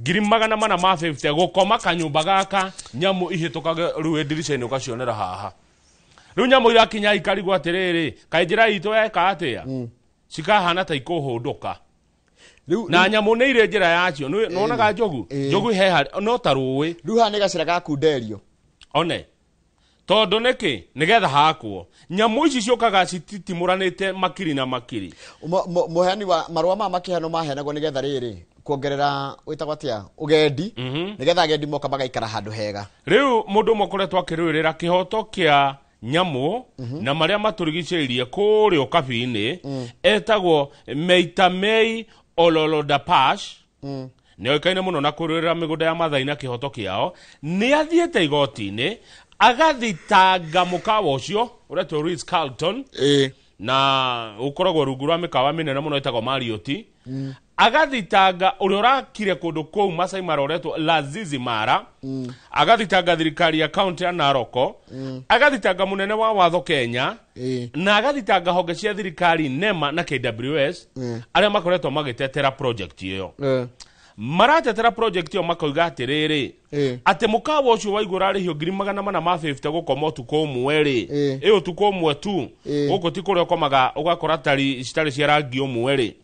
Speaker 5: 450 gukoma kanyumba gaka nyamu ihitukaga ruwe dirisha-ini ukacionera haha riu nyamu irakinya ikarigwa atiriri kainjira itu eka atia cikahana ta ikuhunduka na nyamu ne ire njira yacio nonaga njogu he no taruwe
Speaker 2: riu ha ni gacira gakunderio
Speaker 5: one tondu niki nigetha hakwo nyamu ici ciukaga cititimuranite makiri na makiri
Speaker 2: muheani wa marua ma makihano mahenagwo nigetha riri kuongerera witagwatia ugendi nigetha agendi moka magaikara handu hega
Speaker 5: riu mundu mokoretwo akiririra kihoto kia nyamu na maria maturigiciririe kuri ukabi-ini etagwo Meitamei Ololodapash ni oikaine muno na kuririra migunda ya Mathai na kihoto kiao ni athiete igoti-ini agathitanga mukawa ucio uretwo Ritz Carlton na ukoragwo rungu rwa mikawa minene muno etagwo Marriott agathitanga uria urakire kundu kou Masai Mara uretwo Lazizi Mara, agathitanga thirikari ya county ya Naroko, agathitanga munene wa watho Kenya, na agathitanga honge cia thirikari NEMA na KWS aria makoretwo magitetera project iyo. Maratetera project iyo makoiga atiriri ati mukawa ucio wa igura rihio 450 gukoma utuko umwe ri utuko umwe tu guko ti kuria komaga ugakora tari citari cia rangi umwe ri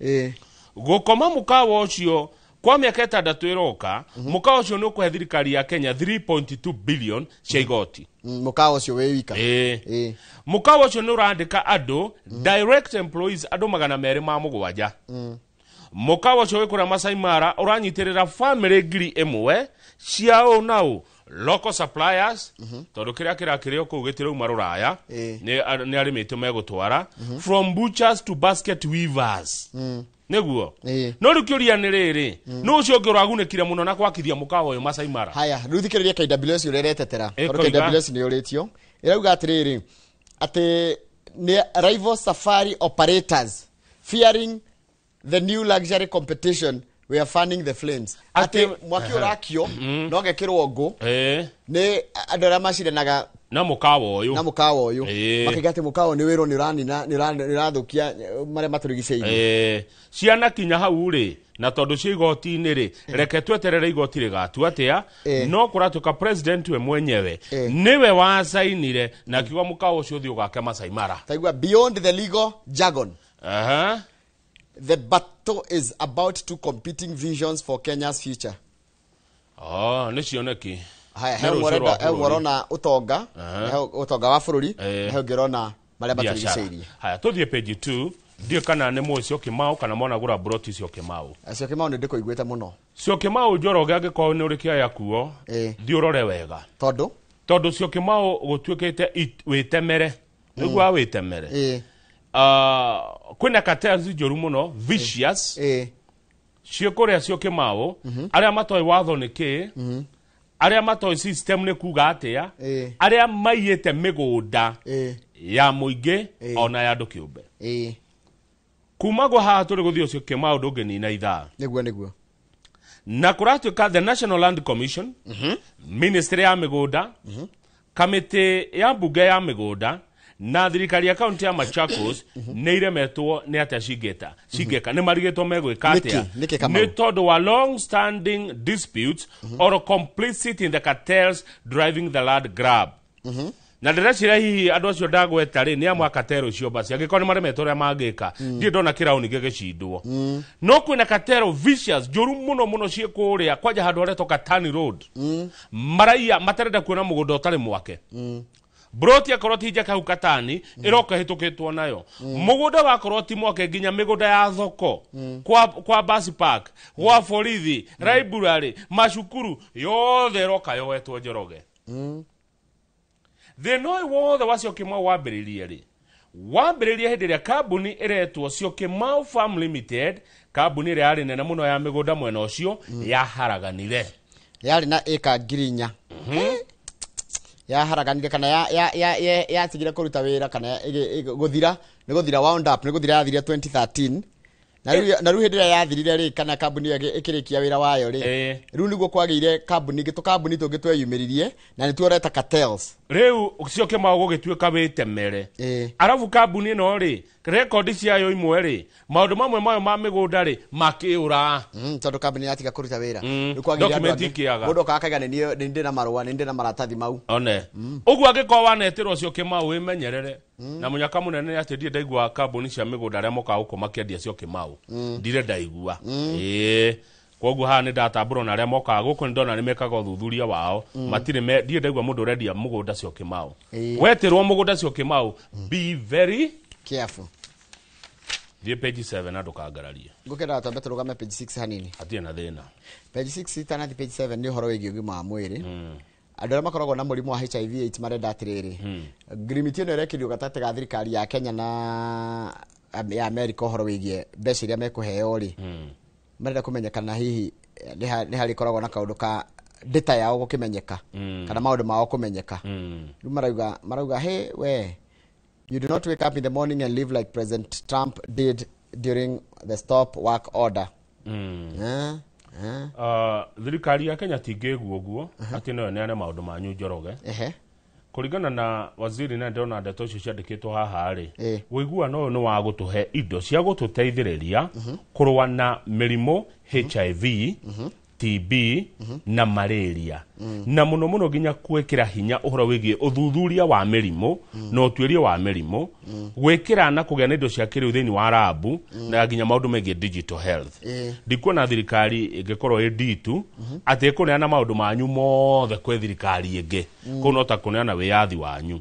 Speaker 5: gukoma mukawa ucio kwa miaka 6 iroka mukawa ucio ni ukuhe thirikari ya Kenya 3.2 billion cia igoti.
Speaker 2: Mukawa ucio we wika
Speaker 5: mukawa ucio ni urandika andu direct employees andu 207 mukawa ucio wikura Masai Mara uranyitirira family ngiri imwe ciao nao local suppliers tondu kiria kirakirio ku gitiro maruraya ni arimite megutwara from butchers to basket weavers neguo no rukiuria ni riri no ucio ngi uragunekire muno na kwakithia mukawa uyu Masai Mara.
Speaker 2: Haya ruthikiriria KWS ureretetera tondu KWS ni uritio irauga atiriri ati ni rival safari operators fearing the new luxury competition we are fanning the flames. Ati mwaki urakio no gekirwo ngo ni andora maciranaga
Speaker 5: na mukawa uyu
Speaker 2: makigate mukawa ni wiro ni rathukia mare maturigiceirie
Speaker 5: ciana kinya hau ri na tondu cia igoti-ini ri reke tweterere igoti rigatu atia no kuratuka president we mwenyewe niwe wasainire na kiuga mukawa ucio thi ugake Masai Mara.
Speaker 2: Taigua beyond the legal jargon. The battle is about two competing visions for Kenya's future.
Speaker 5: Ni cioneki.
Speaker 2: Haya, morona utonga, utonga wa bururi, ngirona maria baturigiceirie.
Speaker 5: Haya, tuthie page 2, ndio kana ne Mocio Kimau kana mona gura broti cio Kimau.
Speaker 2: Cio Kimau ni ndiko igwete muno.
Speaker 5: Cio Kimau Njoroge agikoo ni urikia yakuo, ndi urore wega. Tondu cio Kimau gutuikite witemere. Niguo witemere. Kwina cartels njoru muno vicious cio kuria cio Kimau aria matoi watho niki aria matoi system ni kuga atia aria maiyete migunda ya muingi ona ya andu kiumbe kuma go ha turi guthio cio Kimau ndungeni na ithaa
Speaker 2: niguo
Speaker 5: na kuratuka the National Land Commission Ministry ya migunda Committee ya mbunge ya migunda na thirikari ya county ya Machakos ne iremetwo ni atia cingeka ni marigetwo megwika atia ni tondu wa long standing disputes or complicity in the cartels driving the land grab na ndireciria hihi andu acio ndagweta ri ni amwe cartel cio basi agikoo ni maremetwo ria mangika ndi ndona kirauni gigicindwo no kwina cartel vicious njuru muno ciekuria kwaja handu areto Katani Road maraia matarenda kuona mugunda utari mwake broti akoroti jaka ukatani iroka hitukitwo nayo mugunda wa koroti mwake ginya migunda ya thoko kwa bus park kwa borithi library mashukuru yothe roka yowetwo Njoroge the no wothe wacio Kimau wambiririe ri wambiririe hindi ria kambuni iretwo cio Kimau Farm Limited kambuni ria ari nene muno ya migunda mwena ucio ya haraganire
Speaker 2: yari na eka ngirinya ya haraganire kana ya tigire kuruta wira kana guthira ni guthira wound up ni guthira yathire 2013 na riu hindira yathirire ri kana kambuni ikirikia wira wayo ri riu niguo kwagire kambuni tungi tweyumiririe na ni tuoreta cartels
Speaker 5: riu cio Kimau gugituika witemere arafu kambuni no ri record ciayo imwe ri maundu mamwe mayo ma migunda ri makiura
Speaker 2: tondu kambuni yatiga kuruta wira ni kwagire mundu akaiga ni ndi na marua ni ndi na maratathi mau
Speaker 5: one uguo agikoo wanetirwo cio Kimau wimenyerere na munyaka munene ati ndie ndaigua kambuni cia migunda aria moka guko makiendia cio Kimau ndire ndaigua koguo ha ni ndatambura na aria moka guko ndona ni mekaga uthuthuria wao matire ndie ndaigua mundu redia mugunda cio Kimau wetirwo mugunda cio Kimau be very
Speaker 2: careful.
Speaker 5: Thie page 7 andu kangararie
Speaker 2: ngukenda twambe turugame page 6 hanini
Speaker 5: atie na thina
Speaker 2: page 6 itanathi page 7 ni horo wigi ugima wa mwiri andu aria makoragwo na murimu wa HIV/AIDS marenda atiriri ngirimiti ino irekirio gatate ga thirikari ya Kenya na ya America horo wigie mbeca iria mekuheo ri marenda kumenyekana hihi ni hari koragwo na kaundu ka data yao gukimenyeka kana maundu mao kumenyeka riu marauga hey we you do not wake up in the morning and live like President Trump did during the stop work order
Speaker 5: thirikari ya Kenya tingĩguo guo atĩ no neane maũndũ manyu Njoroge kũringana na waziri na ndona ndeto icio ciandĩkĩtwo haha rĩ wĩiguano ũyũ nĩ wa gũtũhe indo cia gũtũteithĩrĩria kũrũa na mĩrimũ HIV TB na malaria na muno muno nginya gwĩkĩra hinya ũhoro wĩgiĩ ũthuthuria wa mĩrimũ na ũtuĩria wa mĩrimũ gwĩkĩra na kũgĩa na indo cia kĩrĩu thĩinĩ wa rabu na nginya maũndũ megiĩ digital health ndikuona thirikari ĩngĩkorwo ĩ nditu atĩ ĩkũneana maũndũ manyu mothe kwĩ thirikari ĩngĩ kũu no ta kũneana wĩyathi wanyu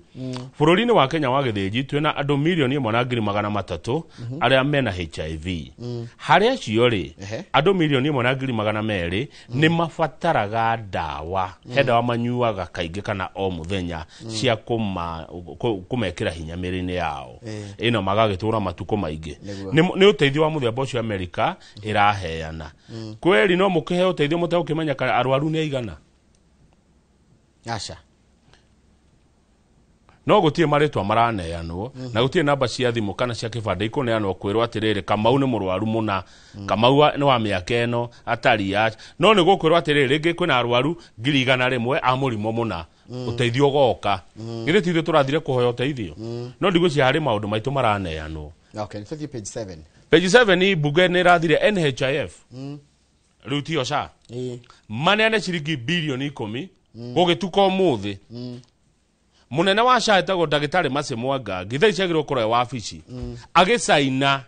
Speaker 5: bũrũri-inĩ wa Kenya wa gĩthĩnji twĩna andũ milioni 1,300,000 arĩa mena HIV harĩa acio rĩ andũ milioni 1,200,000 nĩ mabataraga ndawa wa manyuaga kaingĩ kana o muthenya cia kũmekĩra hinya mĩrĩ-inĩ yao ĩno magagĩtũra matukũ maingĩ nĩ ũteithio wa mũthemba ũcio Amerika ĩraheana kweli no mũkĩhe ũteithio mũtegũkĩmenya arwaru nĩ aigana
Speaker 2: aca
Speaker 5: no gũtirĩ marĩtwa maraneanwo na gũtirĩ namba cia thimũ kana cia kĩbandĩ ikũneanwo kwĩrwo atĩrĩrĩ Kamau nĩ mũrwaru mũna Kamau nĩ wa mĩaka ĩno atari ya no nĩ gũkwĩrwo atĩrĩrĩ rĩngĩ kwĩna arwaru 100,000 a mũrimũ mũna ũteithio goka githĩ tithĩ tũrathire kũhoya ũteithio no ndigwĩciria harĩ maũndũ maitũ maraneanwo
Speaker 2: okay nĩ page 7
Speaker 5: page 7 bunge nĩ ĩrathire NHIF rĩu tiyo SHA maneane ciringi bilioni 10 gũgĩtuka ũmũthĩ munene wa SHA etagwo ndagĩtarĩ Mercy Mwanga githĩ ciagĩrĩirwo kũrora wabici agĩcaina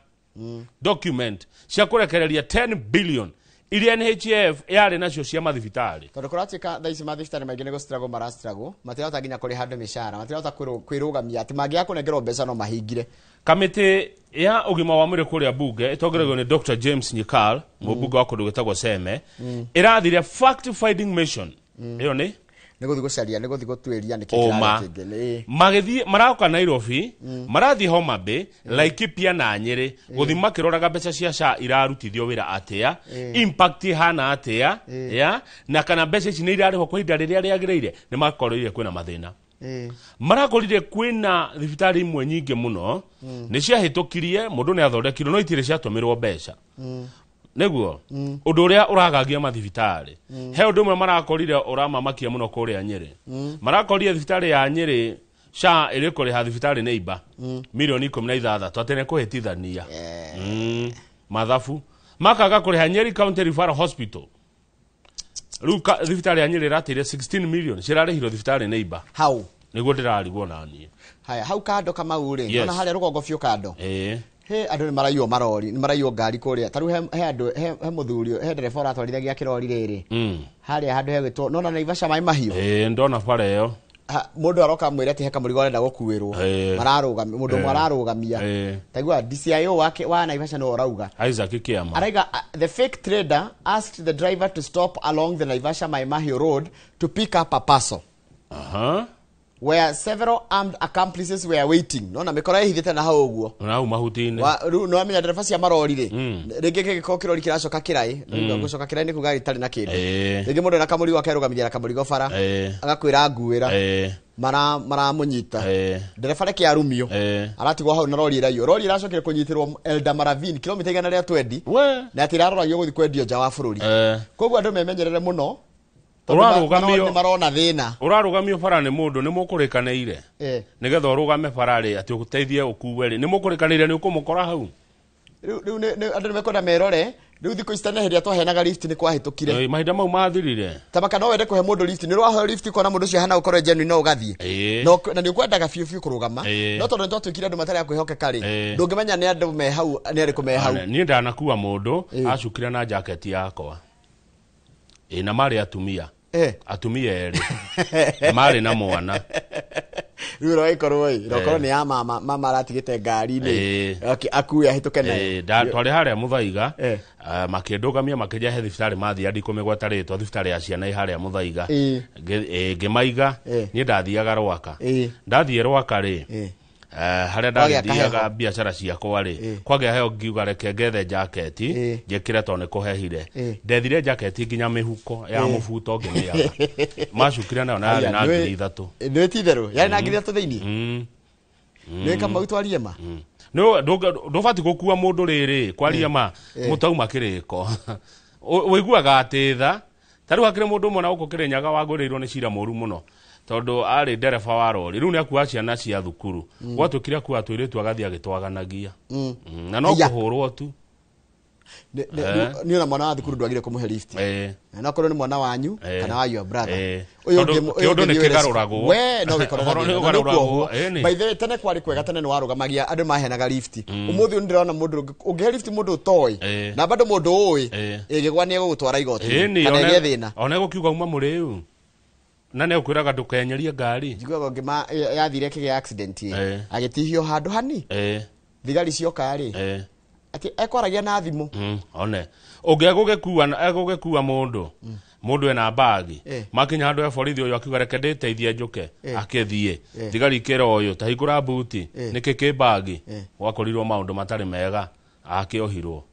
Speaker 5: document cia kũrekereria 10 billion iria NHIF yarĩ nacio cia mathibitarĩ
Speaker 2: tondũ kũratuĩka thaa ici mathibitarĩ maingĩ nĩ gũstruggle marastruggle matirahota nginya kũrĩha andũ mĩcara matirahota kwĩrũgamia atĩ mangĩaga kũnengerwo mbeca no mahingire
Speaker 5: kamĩtĩ ya ũgima wa mwĩrĩ kũrĩa bunge ĩtongoretio nĩ Dr. James Nyikal mũbunge wa kũndũ gwĩtagwo Seme ĩrathire fact finding mission ĩyo nĩ
Speaker 2: nĩgũthiĩ gũcaria nĩgũthiĩ gũtuĩria nĩkĩ
Speaker 5: magĩthiĩ maroka Nairobi marathiĩ Homa Bay Laikipia na Nyeri gũthiĩ makĩroraga mbeca cia SHA irarutithio wĩra atĩa impact ihana atĩa na kana mbeca ici nĩ irarĩhwo kwa ihinda rĩrĩa rĩagĩrĩire nĩ makorire kwĩna mathĩna marakorire kwĩna thibitarĩ imwe nyingĩ mũno nĩ ciahĩtũkirie mũndũ nĩ athondekirwo no itirĩ ciatũmĩrwo mbeca nĩguo ũndũ ũrĩa ũragagia mathibitarĩ he ũndũ ũmwe marakorire ũramamakia mũno kũrĩa Nyeri marakorire thibitarĩ ya Nyeri SHA ĩrĩkũrĩha thibitarĩ neighbor milioni 16 atĩ nĩ kũhĩtithania mathabu makaga kũrĩha Nyeri County Referral Hospital rĩu thibitarĩ ya Nyeri ĩratĩire 16 million cirarĩhirwo thibitarĩ neighbor
Speaker 2: hau
Speaker 5: nĩguo ndĩrarigwo na niĩ
Speaker 2: haya hau kando Kamau rĩ ona harĩa rũgongo biũ kando he andũ nĩ maraywo marori nĩ maraywo ngari kũrĩa tarũ he andũ he mũthuri he ndereba ũratwarithagia kĩrori rĩrĩ harĩa handũ hegĩtwo nona Naivasha maĩ mahiũ
Speaker 5: ndona bara ĩyo
Speaker 2: mũndũ aroka mwĩre ati he kamũrigo arenda gũkuĩrwo mararũgamia mũndũ mararũgamia taigua DCIO wake wa Naivasha no orauga
Speaker 5: Isaac Kiama
Speaker 2: araiga the fake trader asked the driver to stop along the Naivasha Mai Mahiũ road to pick up a parcel where several armed accomplices were waiting nona mĩkora ĩhithĩte na hau ũguo
Speaker 5: na mahuti-inĩ
Speaker 2: no amenya ndereba cia marori rĩ rĩngĩ gĩgĩkorwo kĩrori kĩracoka kĩraĩ gũcoka kĩraĩ nĩ kuga gĩtarĩ na kĩndũ rĩngĩ mũndũ na kamũrigo akerũgamithia na kamũrigo bara agakwĩra nguĩra maramũnyita ndereba reke arumio aratigwo hau na rori ĩracokire kũnyitĩrwo Elda Maravini kilomita 120 na atĩ iraroragio gũthiĩ kwendio nja wa bũrũri koguo andũ memenyerere mũno
Speaker 5: ũrarũgamio bara nĩ mũndũ nĩ mũkũrĩkanĩire nĩgetha ũrũgame bara rĩ atĩ ũteithie ũkuwe rĩ nĩ mũkũrĩkanĩire nĩ ũkũmũkora hau
Speaker 2: rĩu andũ nĩ mekwenda merore rĩu thikũ ici tene hĩndĩ twaheanaga lift nĩ kwahĩtũkire
Speaker 5: mahinda mau mathirire
Speaker 2: tamaka no wende kũhe mũndũ lift nĩ rwaheo lift kona mũndũ ũcio hana ũkorwo genuine no ũgathiĩ na nĩ ũkwendaga biũ kũrũgama no tondũ nĩ twatwĩkire andũ matarĩ a kwĩhokeka rĩ ndũngĩmenya nĩ andũ me hau nĩ arĩkũ me hau
Speaker 5: niĩ ndanakua mũndũ acukire na jaketi yakwa na marĩ atumia atumia erĩ marĩ na mwana
Speaker 2: rĩu roĩkorwo rokorwo nĩ ya mama aratigĩte ngari-inĩ akue ahĩtũke nayo
Speaker 5: twarĩ harĩa Mũthaiga makĩndũgamia makĩnja he thibitarĩ mathiĩ andikũmĩgweta rĩtwa thibitarĩ ya ciana harĩa Mũthaiga ngĩmaiga niĩ ndathiaga Rwaka ndathiĩ Rwaka rĩ harĩa ndathiaga biacara ciakwa rĩ kwagĩa heo ngiuga reke ngethe jaketi njĩkĩre tondũ nĩ kũhehire ndethire jaketi nginya mĩhuko ya mũbuto ngĩmĩaga macukire nayo na yarĩ na 3,000
Speaker 2: nĩ ti therũ yarĩ na 3,000 thĩinĩ nĩ Kamau twarie ma
Speaker 5: no ndobati gukua mundu riri kwaria ma mutauma kiriko wiguaga atitha taru hakire mundu mona uko kirenyaga wagurirwo ni cira moru muno tondu ari ndereba wa rori riu ni akua ciana cia thukuru gwatukire akua twiritu agathia gitwaganagia na no kuhurwo tu
Speaker 2: ni ona mwana wa thukuru ndwagire kumuhe lift na korwo ni mwana wanyu kana wa your brother
Speaker 5: uyu ngi kigaruragwo
Speaker 2: we no gikoragwo by the way tene kwari kwega tene ni warugamagia andu mahenaga lift umuthi ndirona mundu ungihe lift mundu toy na bado mundu uyi igigwa ni gugutwara igoti kana ge thina
Speaker 5: ona gukiuga uma muriu na ne ukwiraga ndukenyerie ngari
Speaker 2: njiguaga ngima yathire kige accident agitihio handu hani thigari cioka ri ati ekoragia na thimu
Speaker 5: one ugegukua mundu ena bagi makinya handu ya borithi uyu akiuga reke nditeithie njuke akithie thigari kira uyu tahikura buti niki ki bagi wakorirwo maundu matari mega akiohirwo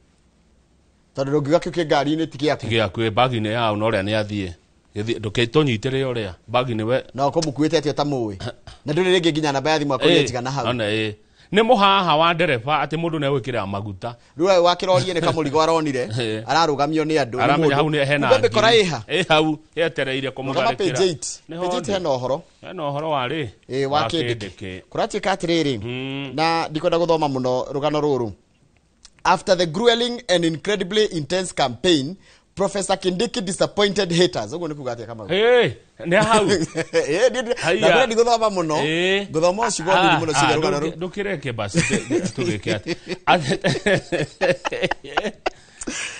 Speaker 2: tondu ndungiuga kiu ki ngari ni
Speaker 5: tigiaku bagi ni yao no ria ni athie ndukitonyitire uria bagi ni we
Speaker 2: no ko mukuite atio tamuwi na nduri ringi nginya namba ya thimu akoria tigana hau
Speaker 5: one ni muhaha wa ndereba ati mundu ne gwikira maguta
Speaker 2: riu wakirorie ni kamurigo aronire ararugamio ni andu
Speaker 5: aramenya hau ni hena
Speaker 2: ngombe kora iha
Speaker 5: hau yetereire kumutharikira
Speaker 2: hena
Speaker 5: uhoro wari
Speaker 2: wakindike kuratika atiriri na ndikwenda guthoma muno rugano ruru. After the grueling and incredibly intense campaign, Professor Kindiki disappointed haters. Ugo nikuga atia kama.
Speaker 5: Ne hau.
Speaker 2: Na ndi guthoma muno. Guthoma cigo ndi muno ciga rugano ru.
Speaker 5: Ndukireke basi tugike ati.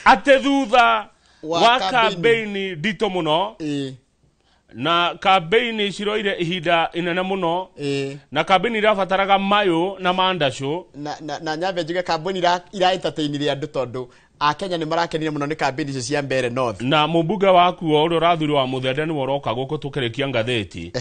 Speaker 5: Ate thutha wa campaign dito muno. Na campaign ciroire ihinda inene muno na campaign irabataraga mayo na mandasho
Speaker 2: na nyambe njuge campaign ira entertainire andu tondu a Kenya ni marakenire muno ni campaign icio cia mbere north
Speaker 5: na mumbuga waku uri urathuri wa muthende ni woroka guku tukirikia ngatheti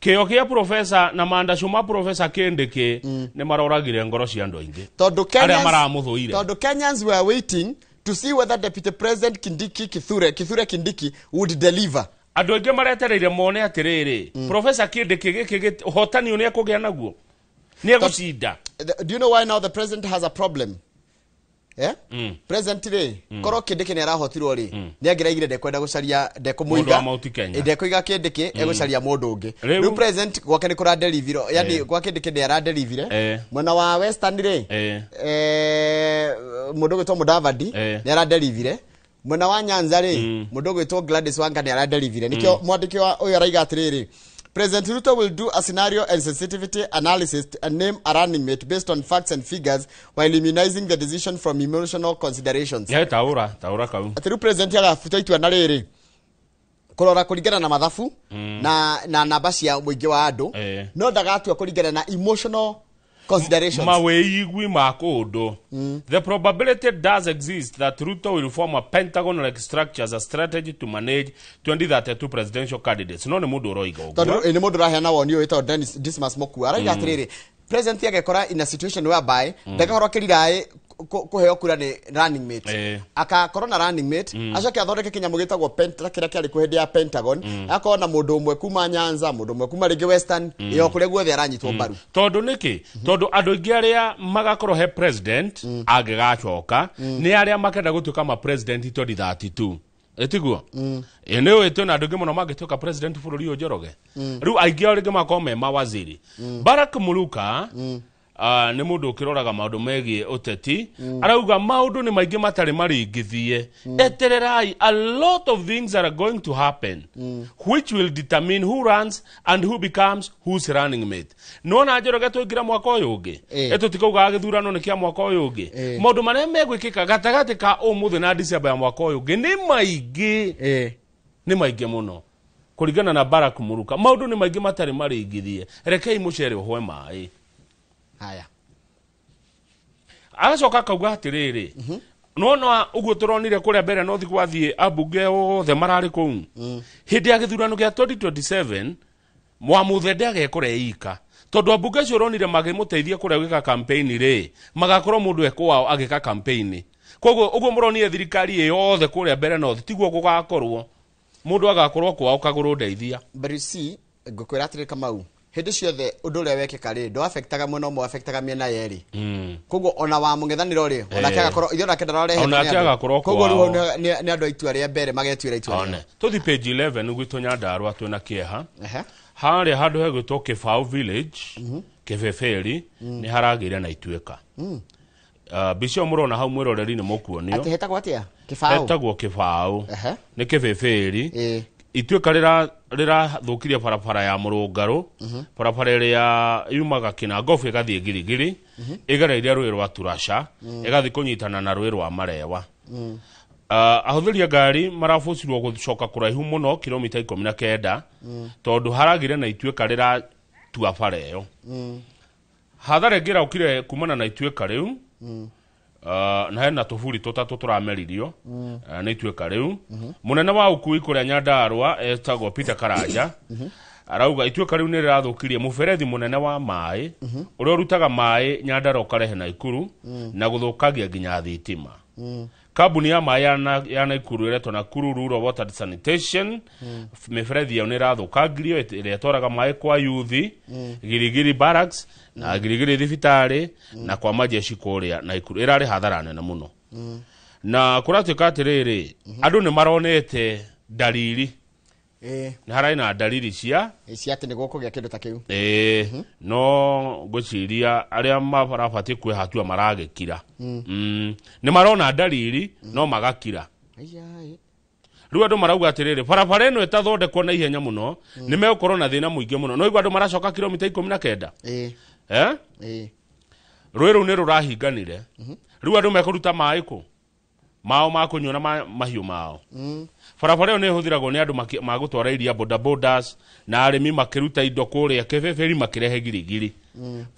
Speaker 5: kio kia professor na mandasho ma professor Kindiki ni maroragire ngoro cia andu aingi
Speaker 2: tondu Kenya
Speaker 5: maramuthuire
Speaker 2: tondu Kenyans were waiting to see whether Deputy President Kithure Kindiki would deliver.
Speaker 5: Andu aingi maretereire mone atiriri Professor Kindiki giki hotani une akugia naguo ni egucinda.
Speaker 2: Do you know why now the president has a problem? President today koro Kindiki ni arahotirwo ri ni angiraigire ndekwenda gucaria ndekumuiga ndekuiga Kindiki egucaria mundu ungi riu president gwake ni kura deliver yani gwa Kindiki ni ara deliver mwana wa Western ri mundu gwitwo Mudavadi ni ara deliver mwana wa Nyanza ri mundu gwitwo Gladys Wanga ni ara deliver nikio mwandiki wa uyu araiga atiriri President Ruto will do a scenario and sensitivity analysis and name a running mate based on facts and figures while immunizing the decision from emotional considerations.
Speaker 5: Ya taura kau.
Speaker 2: Atiru president ya gafuta itua na riri. Kurora kuringana na mathabu na namba cia muingi wa andu no ndagatua kuringana na emotional considerations.
Speaker 5: Maweigwi makodo. The probability does exist that Ruto will form a Pentagon-like structure as a strategy to manage 2032 presidential candidates. No ni mundu roiga ugo.
Speaker 2: Tondu ni mundu rahena woni witwa Dennis Dismas Moku. Araiga atiriri. President yagekora in a situation whereby ndagahoro kirirai kuheo kura ni running mate akakorwo na running mate acoke athondeke kinyamu gitagwo Pentagon kira kiari kuhindi ya Pentagon akorwo na mundu umwe kuma Nyanza mundu umwe kuma ringi Western iyo kuria guothe aranyitwo mbaru
Speaker 5: tondu niki tondu andu ingi aria magakorwo he president agigacoka ni aria makenda gutuika ma president 2032 etiguo ene wetu na ndugi muno magituka president bururi uyu Njoroge riu aingi aringi makome mawaziri Barack Muluka ni mundu ukiroraga maundu megie uteti arauga maundu ni maingi matari maringithie etererai a lot of things are going to happen which will determine who runs and who becomes whose running mate nona Njoroge tuingira mwaka uyu ungi etutikauga githurano ni kia mwaka uyu ungi maundu maria megwikika gatagati ka umuthi na December ya mwaka uyu ungi ni maingi muno kuringana na Barack Muluka maundu ni maingi matari maringithie rekei mucere uhwe mai
Speaker 2: haya
Speaker 5: agacoka kauga atiriri nona uguo turonire kuria mbere no thigwathie abunge othe marari kuu hindi ya githurano gia 2027 mwamuthende agekore ika tondu abunge cio ronire magimuteithia kuria gwika campaign ri magakorwo mundu ekwao agika campaign koguo uguo muronire thirikari yothe kuria mbere no tiguo gugakorwo mundu agakorwo kwao kaguru ndeithia
Speaker 2: but you see ngukwira atiri Kamau hindi ciothe undu ria wekeka ri ndo affectaga muno mo affectaga miena yeri koguo ona wa mung'ethaniro ri ona kiaga korwo ithuĩ onake ndarorehe
Speaker 5: ona kiaga korwo
Speaker 2: koguo riu ni andu aitua ria mbere magetuira itua
Speaker 5: one tuthi page 11 gwitũ Nyandarua twĩna kĩeha harĩa handũ hegwĩtwo Kĩbaũ village Kĩbeberi nĩ haragĩire na ituĩka bicio mũrona hau mwĩroreri nĩ mũkuonio
Speaker 2: ati hetagwo atia Kĩbaũ
Speaker 5: hetagwo Kĩbaũ nĩ Kĩbeberi ituĩka rĩrathũkirie barabara ya Mũrũngarũ barabara ĩrĩa yumaga Kinangofu ĩgathiĩ Girigiri ĩgereirie rũĩ rwa Turasha ĩgathiĩ kũnyitana na rũĩ rwa Marewa ahũthĩri a ngari marabũcirwo gũcoka kũraihu mũno kilomita 19 tondũ haragire na ituĩka rĩratua bara ĩyo hathara ĩngĩraũkire kumana na ituĩka rĩu na hena tũburi tũtatũ tũrameririo nĩ ituĩka rĩu mũnene wa ũkui kũrĩa Nyandarua etagwo Peter Karanja arauga ituĩka rĩu nĩ rĩrathũkirie mũberethi mũnene wa maĩ ũrĩa ũrutaga maĩ Nyandarua ũkarehe Naikuru na gũthũkagia nginya thitima kambuni ya maĩ ya Naikuru ĩretwo Nakuru Rural Water Sanitation mĩberethi ĩyo nĩ ĩrathũkangirio ĩrĩa ĩtwaraga maĩ kwa yuthi Girigiri Barracks na Girigiri thibitarĩ na kwa majeshi kũrĩa Naikuru ĩrarĩ hathara nene mũno na kũratuĩka atĩrĩrĩ andũ nĩ maronete dalili nĩ harĩ na dalili cia
Speaker 2: ati nĩ gũkũgĩa kĩndũ ta kĩu
Speaker 5: no ngwĩciria arĩa marabatie kwĩhatua maragĩkira nĩ marona dalili no magakira rĩu andũ marauga atĩrĩrĩ barabara ĩno ĩtathondekwo na ihenya mũno nĩ megũkorwo na thĩna mũingĩ mũno no igua andũ maracoka kilomita 19 rũĩ rũu nĩ rũrahinganire rĩu andũ mekũruta maĩ kũ mao ma kũnyua na mahiũ mao barabara ĩyo nĩ ĩhũthĩragwo nĩ andũ magũtwara iria bodabodas na arĩmi makĩruta indo kũrĩa Kĩbeberi makĩrehe Girigiri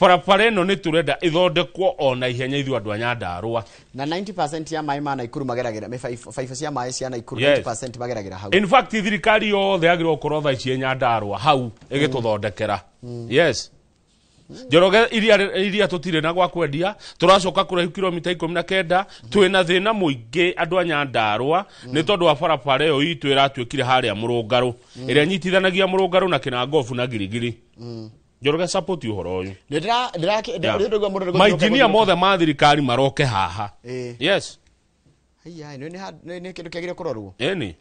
Speaker 5: barabara ĩno nĩ tũrenda ĩthondekwo ona ihenya ithuĩ andũ a Nyandarua
Speaker 2: na 90% ya maĩ ma Naikuru mageragĩra mĩbaibũ cia maĩ cia Naikuru 90% mageragĩra hau
Speaker 5: in fact thirikari yothe yagĩrĩirwo gũkorwo thaa ici Nyandarua hau ĩgĩtũthondekera yes Njoroge iria tũtirĩ na gwa kwendia tũracoka kũraihu kilomita 19 twĩna thĩna mũingĩ andũ a Nyandarua nĩ tondũ wa barabara ĩyo itũ ĩratuĩkire harĩa Mũrũngarũ ĩrĩa nyitithanagia Mũrũngarũ na Kinangofu na Girigiri Njoroge support ũhoro ũyũ mainjinia mothe ma thirikari maroke haha yes
Speaker 2: nĩ kĩndũ kĩagĩrĩire kũrorwo
Speaker 5: ĩni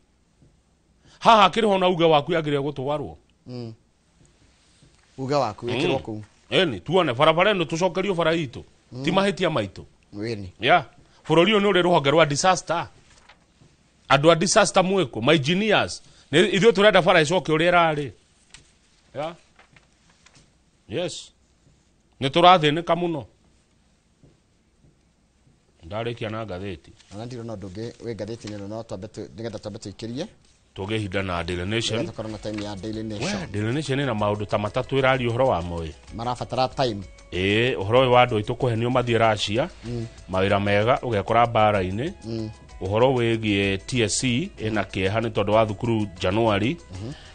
Speaker 5: haha kĩrĩho na uge waku yagĩrĩire gũtwarwo
Speaker 2: uge waku wĩkĩrwo kũu
Speaker 5: eni tuone barabara ĩno tũcokerio bara itũ ti mahĩtia maitũ
Speaker 2: weni
Speaker 5: bũrũri ũyũ nĩ ũrĩ rũhonge rwa disaster andũ a disaster mwĩkũ my engineers ithuĩ tũrenda bara ĩcoke ũrĩa ĩrarĩ yes nĩ tũrathĩnĩka mũno ndarĩkia na ngathĩti
Speaker 2: ona ndirona ũndũ ũngĩ wĩ ngathĩti-inĩ ĩno no nĩgetha twambe tũikĩrie
Speaker 5: tũgĩhinda na Daily Nation
Speaker 2: tũkorwo na time ya Daily Nation
Speaker 5: Daily Nation ĩna maũndũ ta matatũ ĩraria ũhoro wa moĩ
Speaker 2: marabatara time
Speaker 5: ũhoro ũyũ wa andũ aitũ kũhenio mathiĩ Russia mawĩra mega ũgekora mbara-inĩ ũhoro wĩgiĩ TSC ĩna kĩeha nĩ tondũ wa thukuru January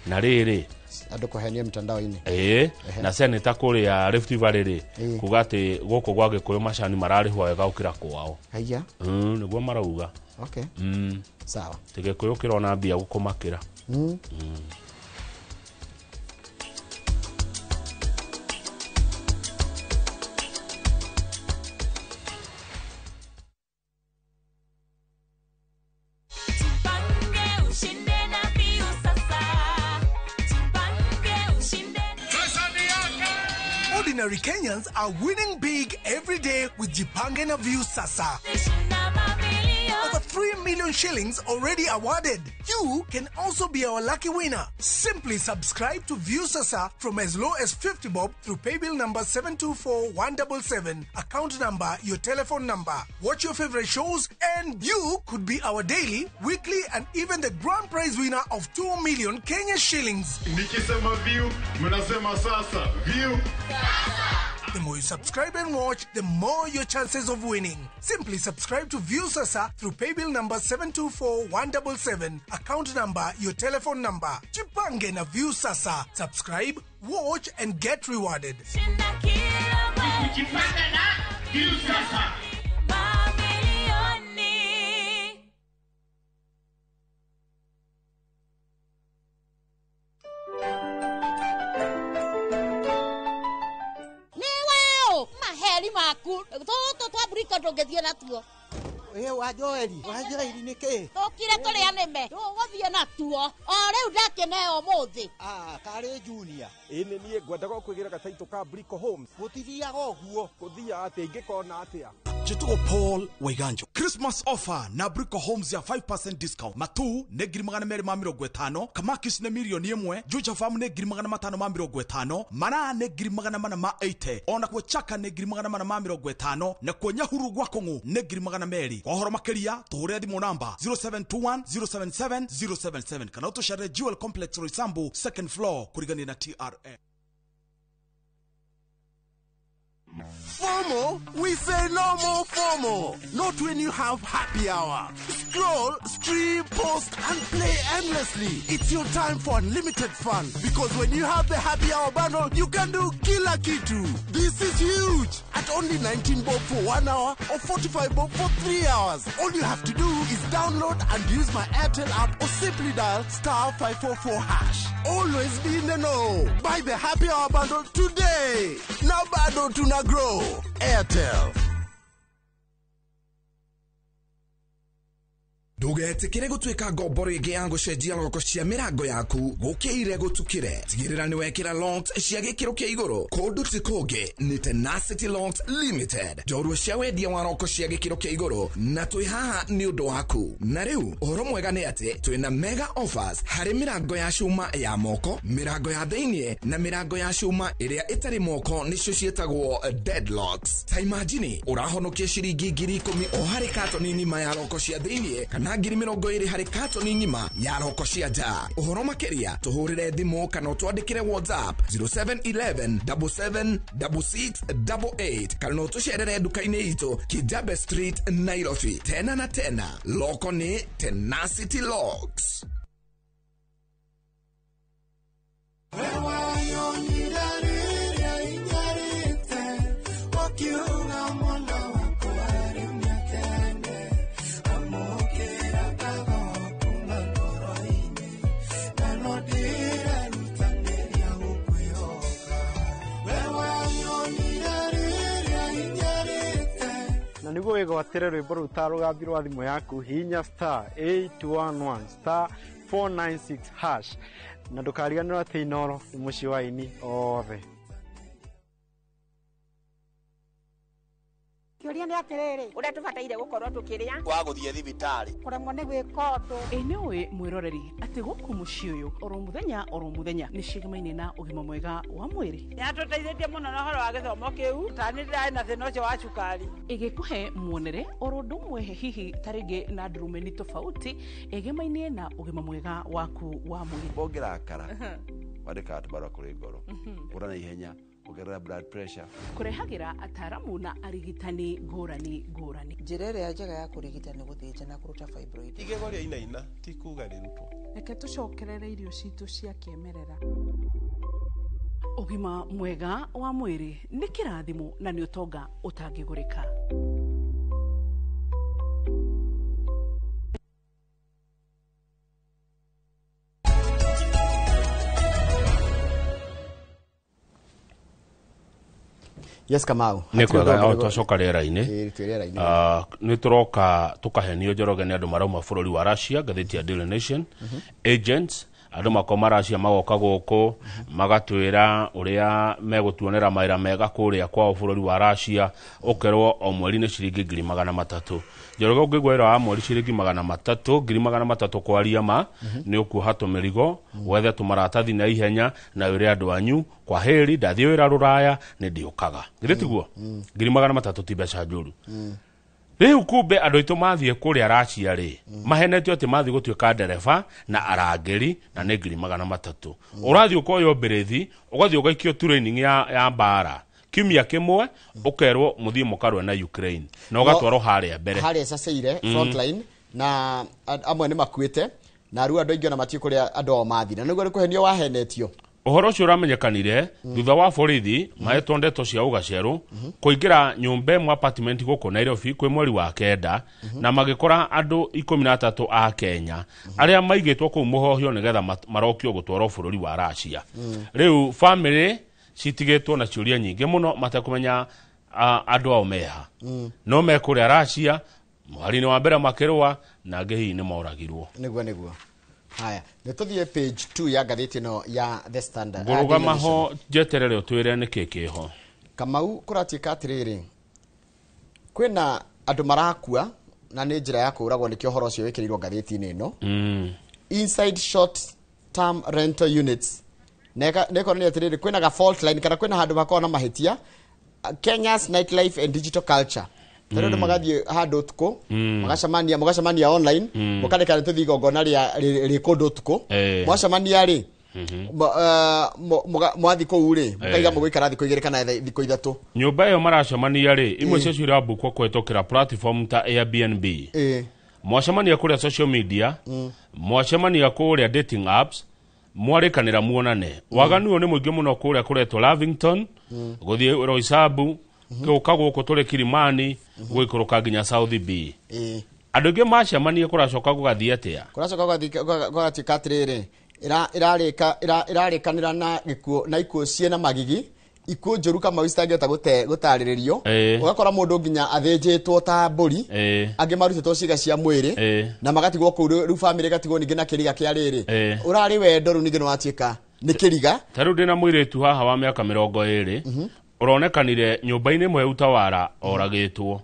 Speaker 5: na rĩrĩ
Speaker 2: andũ kũhenio mtandao-inĩ
Speaker 5: na seneta kũrĩa Rift Valley kuga atĩ gũkũ gwa Gĩkũyũ macani mararĩhwo wega gũkĩra kwao nĩguo marauga
Speaker 2: sawa
Speaker 5: Gĩkũyũ kĩrona mbia gũkũmakĩra
Speaker 3: Ordinary Kenyans are winning big every day with Jipange na View Sasa. Over 3 million shillings already awarded. You can also be our lucky winner. Simply subscribe to View Sasa from as low as 50 bob through paybill number 724177, account number, your telephone number. Watch your favorite shows and you could be our daily, weekly and even the grand prize winner of 2 million Kenya shillings.
Speaker 9: Nikisema View, mnasema Sasa. View
Speaker 3: Sasa. The more you subscribe and watch, the more your chances of winning. Simply subscribe to View Sasa through paybill number 724177, account number, your telephone number. Jipange na View Sasa. Subscribe, watch and get rewarded.
Speaker 9: Jipange na View Sasa.
Speaker 10: waku toto twa briko ndungithie natuo
Speaker 11: Wajoeli niki
Speaker 10: tukire turia nime tuguthie natuo o riu ndakeneo muthi
Speaker 11: kari junior
Speaker 12: ene nie ngwenda gukwigira gataito ka Brico Homes
Speaker 11: gutithiaga uguo
Speaker 12: kuthia ati ingikona atia
Speaker 13: Jitugo Paul Waiganjo. Christmas offer na Brico Homes ya 5% discount. Matu ne girimagana mere ma 50, Kamakis ne milioni 1, Juja Farm ne girimagana matano ma 50, Mana ne girimagana mana ma 80, ona kwa Chaka ne girimagana mana ma 50, na kwa Nyahuru Gwakongo ne girimagana meri. Kwa horo makeria, tuhure di namba 0721 077 077. Kana utoshare Jewel Complex Roysambu, second floor, kurigani na TRA.
Speaker 3: FOMO? We say no more FOMO. Not when you have happy hour. Scroll, stream, post, and play endlessly. It's your time for unlimited fun. Because when you have the happy hour bundle, you can do kila kitu. This is huge. At only 19 bob for 1 hour or 45 bob for 3 hours. All you have to do is download and use my Airtel app or simply dial *544#. Always be in the know. Buy the happy hour bundle today. Now bado tuna grow. Airtel.
Speaker 14: Ndugetikire gutwika ngombo ringi ya gucenjia loko cia mirango yaku gukire gutukire tigirira ni wekira launch cia gikiro kia iguru kondu tikoge ni Tenacity Launch Limited jorua cia wendia wa loko cia gikiro kia iguru na twi haha ni undu waku na riu uhoro mwega ni ati twina mega offers hari mirango ya cuma ya moko mirango ya theinie na mirango ya cuma iria itari moko nicio cietagwo deadlocks ta imagine urahonokia ciringi 10,000 o hari katoni nima ya loko cia theinie na ngiri 20 hari katoni ngima ya roko cia nja uhoro makeria tuhurire thimu kana twandikire WhatsApp 0711 776688 kana utusherere dukaini itu Kijabe Street Nairobi tena na tena loko ni Tenacity Locks.
Speaker 26: na niguo wigwatire rwimbo rutarugambirwo thimu yaku hinya *811 *496# na ndukariganirwo ati inoro ni muci wa ini othe
Speaker 19: Kiuria ni atiriri
Speaker 10: uria tubataire gukorwo tukiria
Speaker 11: wa guthie thibitari
Speaker 19: kuremwo ni gwika undu
Speaker 22: Enewe mwiroreri ati guku muci uyu oro muthenya ni cigamaine na ugima mwega wa mwiri
Speaker 24: yatuteithetie muno na horo wa githomo kiu tani ndai na thina ucio wa cukari
Speaker 22: igikuhe muonere oro ndumwe hihi taringi na ndurumeni tofauti igimainie na ugima mwega waku wa mwiri
Speaker 15: bongerakara wadeka atubara kuri ngoro urana ihenya kugerera blood pressure
Speaker 22: kurehagira ataramu na arigitani ngurani
Speaker 27: njira ĩrĩa njega ya kurigita ni guthinja na kuruta fibroid
Speaker 15: igego ria inaina ti kuga rirutwo
Speaker 22: reke tucokerere irio citu cia kiemerera ugima mwega wa mwiri ni kirathimo na ni utonga utangigurika
Speaker 2: Yes Kamau.
Speaker 5: Ni kwega au twacoka rera-ini. Ni turoka tukahenio Njoroge ni andu marauma bururi wa Russia gatheti ya Daily Nation. Agents andu makoma Russia magoka guku magatwira uria megutuonera maira mega kuria kwa bururi wa Russia ukerwo o mweri ni ciringi 300. Njoroge ungigwira wa mweri ciringi 300 kwaria ma ni ukuha tumirigo wethe tumaratathi na ihenya na wire andu anyu kwa heri ndathie wira ruraya ni ndiukaga ngiritiguo 300 ti mbeca njuru riu kumbe andu itu mathie kuria Russia ri mahenetio ati mathie gutuika ndereba na arangeri na ni 300 urathie ukoyo berethi ugathie ugaikio training ya mbara kimia kimwe ukerwo muthie mukarwe na Ukraine na ugatwaro haria mbere
Speaker 2: haria saceire frontline na amwe ni makuite na ruo andu ingi na matio kuria andu o mathina niguo ni kuhenio wahenetio
Speaker 5: uhoro ucio uramenyekanire thutha wa borithi mahetwo ndeto cia ugaceru kuingira nyumba mu apartment guku Nairobi kwi mweri wa kenda na magikora andu 13 a Kenya aria maigitwo ku muhohio nigetha marokio gutwaro bururi wa Russia riu family citigitwo na ciuria nyingi muno matakumenya andå ao meha no mekå Russia mwari-inä wa mbere makärwa na angä hihi nä moragirwo
Speaker 2: niguo haya nä tå thiä page 2 ya ngathä no ya The Standard
Speaker 5: ngå rå gamaho njeterere å twä re nä kä kä ho
Speaker 2: Kamau kå ratuä ka atä rä rä kwä na andå marakua na nä njä ra ya kå ragwo nä kä å horo å cio wä kä rä irwo ngathä-inä ä no inside short term rental units neko nä atä rä rä kwä na ga fault line kana kwä na handå hakorwo na mahätia Kenya's nightlife and digital culture tero ndo magathiä handå tukå magacemania online mukareka tå thigo ngona rä kå ndå tukå mwacemania rä mwathi kå u rä mukaiga må gå ikara thikå igä rä kana thikå ithatå
Speaker 5: nyå ä yo maracemania rä imwe cia cio irambukwo kũhetũkĩra platform ta Airbnb mwacemania kũrĩa social media mwacemania kũrĩa dating apps mwarĩkanĩra muonane waganu ũyũ nĩ mũingĩ mũno kũrĩa kũretwo Lavington gũthiĩ Roysambu gũka gũkũ tũrĩ Kilimani gwĩkũrũka nginya South B andũ aingĩ macemania kũracoka gũgathiĩ atĩa
Speaker 2: kũracoka gũgatuĩka atĩrĩrĩ ĩrarĩkanĩra na gĩkuũ na ikuũ ciĩna magigi ikuũ njũru kama citangĩhota gũtarĩrĩrio ũgakora mũndũ nginya athĩnjĩtwo ta mbũri angĩ marutĩtwo ciĩga cia mwĩrĩ na magatigwo kũu rĩu bamĩrĩ gatigwo ningĩ na kĩriga kĩa rĩrĩ ũrarĩ wendo rĩu ningĩ nĩwatuĩka nĩ kĩriga
Speaker 5: ta rĩu ndĩna mũirĩtu haha wa mĩaka 20 ũronekanire nyũmba-inĩ ĩmwe Utawara oragĩtwo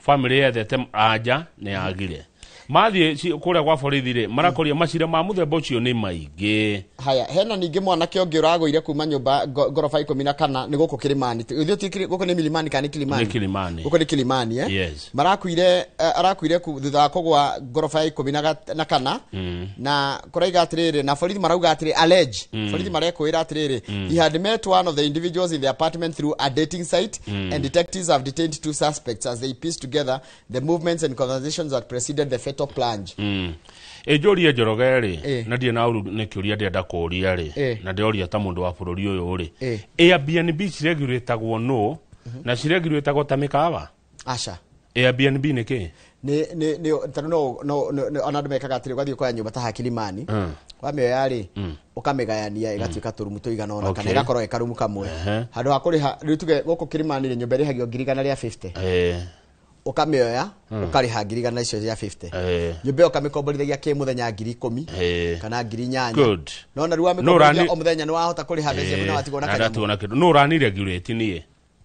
Speaker 5: bamĩrĩ yethete anja nĩ yagire mathiĩ kũrĩa gwa borithi rĩ marakoria macira ma mũthemba ũcio nĩ maingĩ
Speaker 2: haya hena ningĩ mwanake ũngĩ ũragũire kuma nyũmba ngoroba 14 nĩ gũkũ Kilimani gũkũ nĩ Milimani kana Kilimani gũkũ nĩ Kilimani marakuire arakuire thutha wa kũgwa ngoroba 14 na kũraiga atĩrĩrĩ na borithi marauga atĩrĩ allege borithi marekwĩra atĩrĩrĩ he had met one of the individuals in the apartment through a dating site and detectives have detained 2 suspects as they pieced together the movements and conversations that preceded the fatal plunge
Speaker 5: Njũrie Njoroge rĩ na ndiĩ na ũru nĩ kĩũria ndĩenda kũũria rĩ na ndĩroria ta mũndũ wa bũrũri ũyũ rĩ Airbnb ciregirĩtagwo no na ciregirĩtagwo ta mĩkawa
Speaker 2: aca
Speaker 5: Airbnb nĩ kĩ
Speaker 2: nĩ tondũ no ona andũ mekaga atĩrĩ ũgathiĩ kwa nyũmba ta Kilimani wamĩoya rĩ ũkamĩgayania ĩgatuĩka tũrumu tũigana ona kana ĩgakorwo ĩ karumu kamwe handũ ha kũrĩha rĩu tuge gũkũ Kilimani rĩ nyũmba ĩrĩhagio 150 ukamioya ukariha 100 icio ya 50 nyumba ukamĩkomborithagia kĩ mũthenya 10,000 kana 8,000 no na ruwa mĩkomboria o mũthenya nĩ wahota kũrĩha mbeca na watigwo na
Speaker 5: kanyamũ no rani regulate nie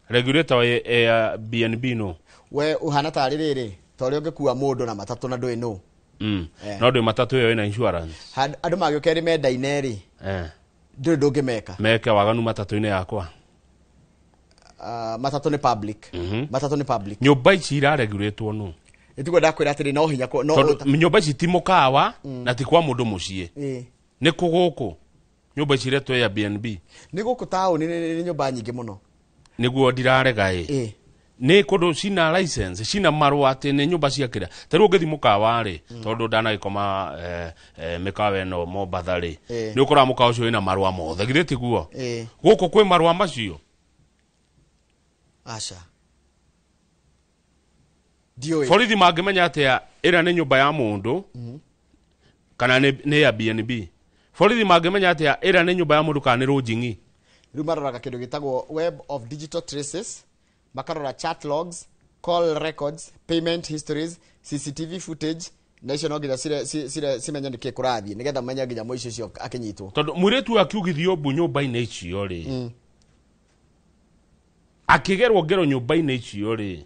Speaker 5: regulator wa Airbnb no
Speaker 2: we uhana ta rĩrĩ ta ũrĩa ũngĩkua mũndũ na matatũ na ndũĩ no
Speaker 5: no ndĩ matatũ ĩyo ĩna insurance
Speaker 2: andũ magĩũka rĩ menda-inĩ rĩ ndũngĩmeka
Speaker 5: meke waganu matatũ-inĩ yakwa
Speaker 2: matatũ nĩ public matatũ nĩ public
Speaker 5: nyũmba ici irareguratwo no
Speaker 2: ĩtigwo ndakwĩra atĩrĩ no hinya
Speaker 5: no nyũmba ici ti mũkawa na ti kwa mũndũ mũciĩ nĩ kũgũkũ nyũmba ici iretwo Airbnb
Speaker 2: nĩ gũkũ taũni nĩ nyũmba nyingĩ mũno
Speaker 5: nĩguo ndirarega nĩ kũndũ cina license cina marũa atĩ nĩ nyũmba cia kĩrĩa ta rĩu ũngĩthiĩ mũkawa rĩ tondũ ndanagĩkoma mĩkawa ĩno Mombatha rĩ nĩ ũkoraga mũkawa ũcio wĩna marũa mothe githĩ tiguo gũkũ kwĩ marũa macio
Speaker 2: aca
Speaker 5: borithi mangĩmenya atĩa ĩrĩa nĩ nyũmba ya mũndũ kana nĩ Airbnb borithi mangĩmenya atĩa ĩrĩa nĩ nyũmba ya mũndũ kana nĩ rũnjing'i
Speaker 2: rĩu maroraga kĩndũ gĩtagwo web of digital traces makarora chat logs call records payment histories CCTV footage na icio no nginya cimenya nĩkĩ kũrathiĩ nĩgetha menya nginya mũici ũcio akĩnyitwo
Speaker 5: tondũ mũirĩtu akiugithio mbu nyũmba-inĩ icio rĩ akĩgerwo ngero nyũmba-inĩ icio rĩ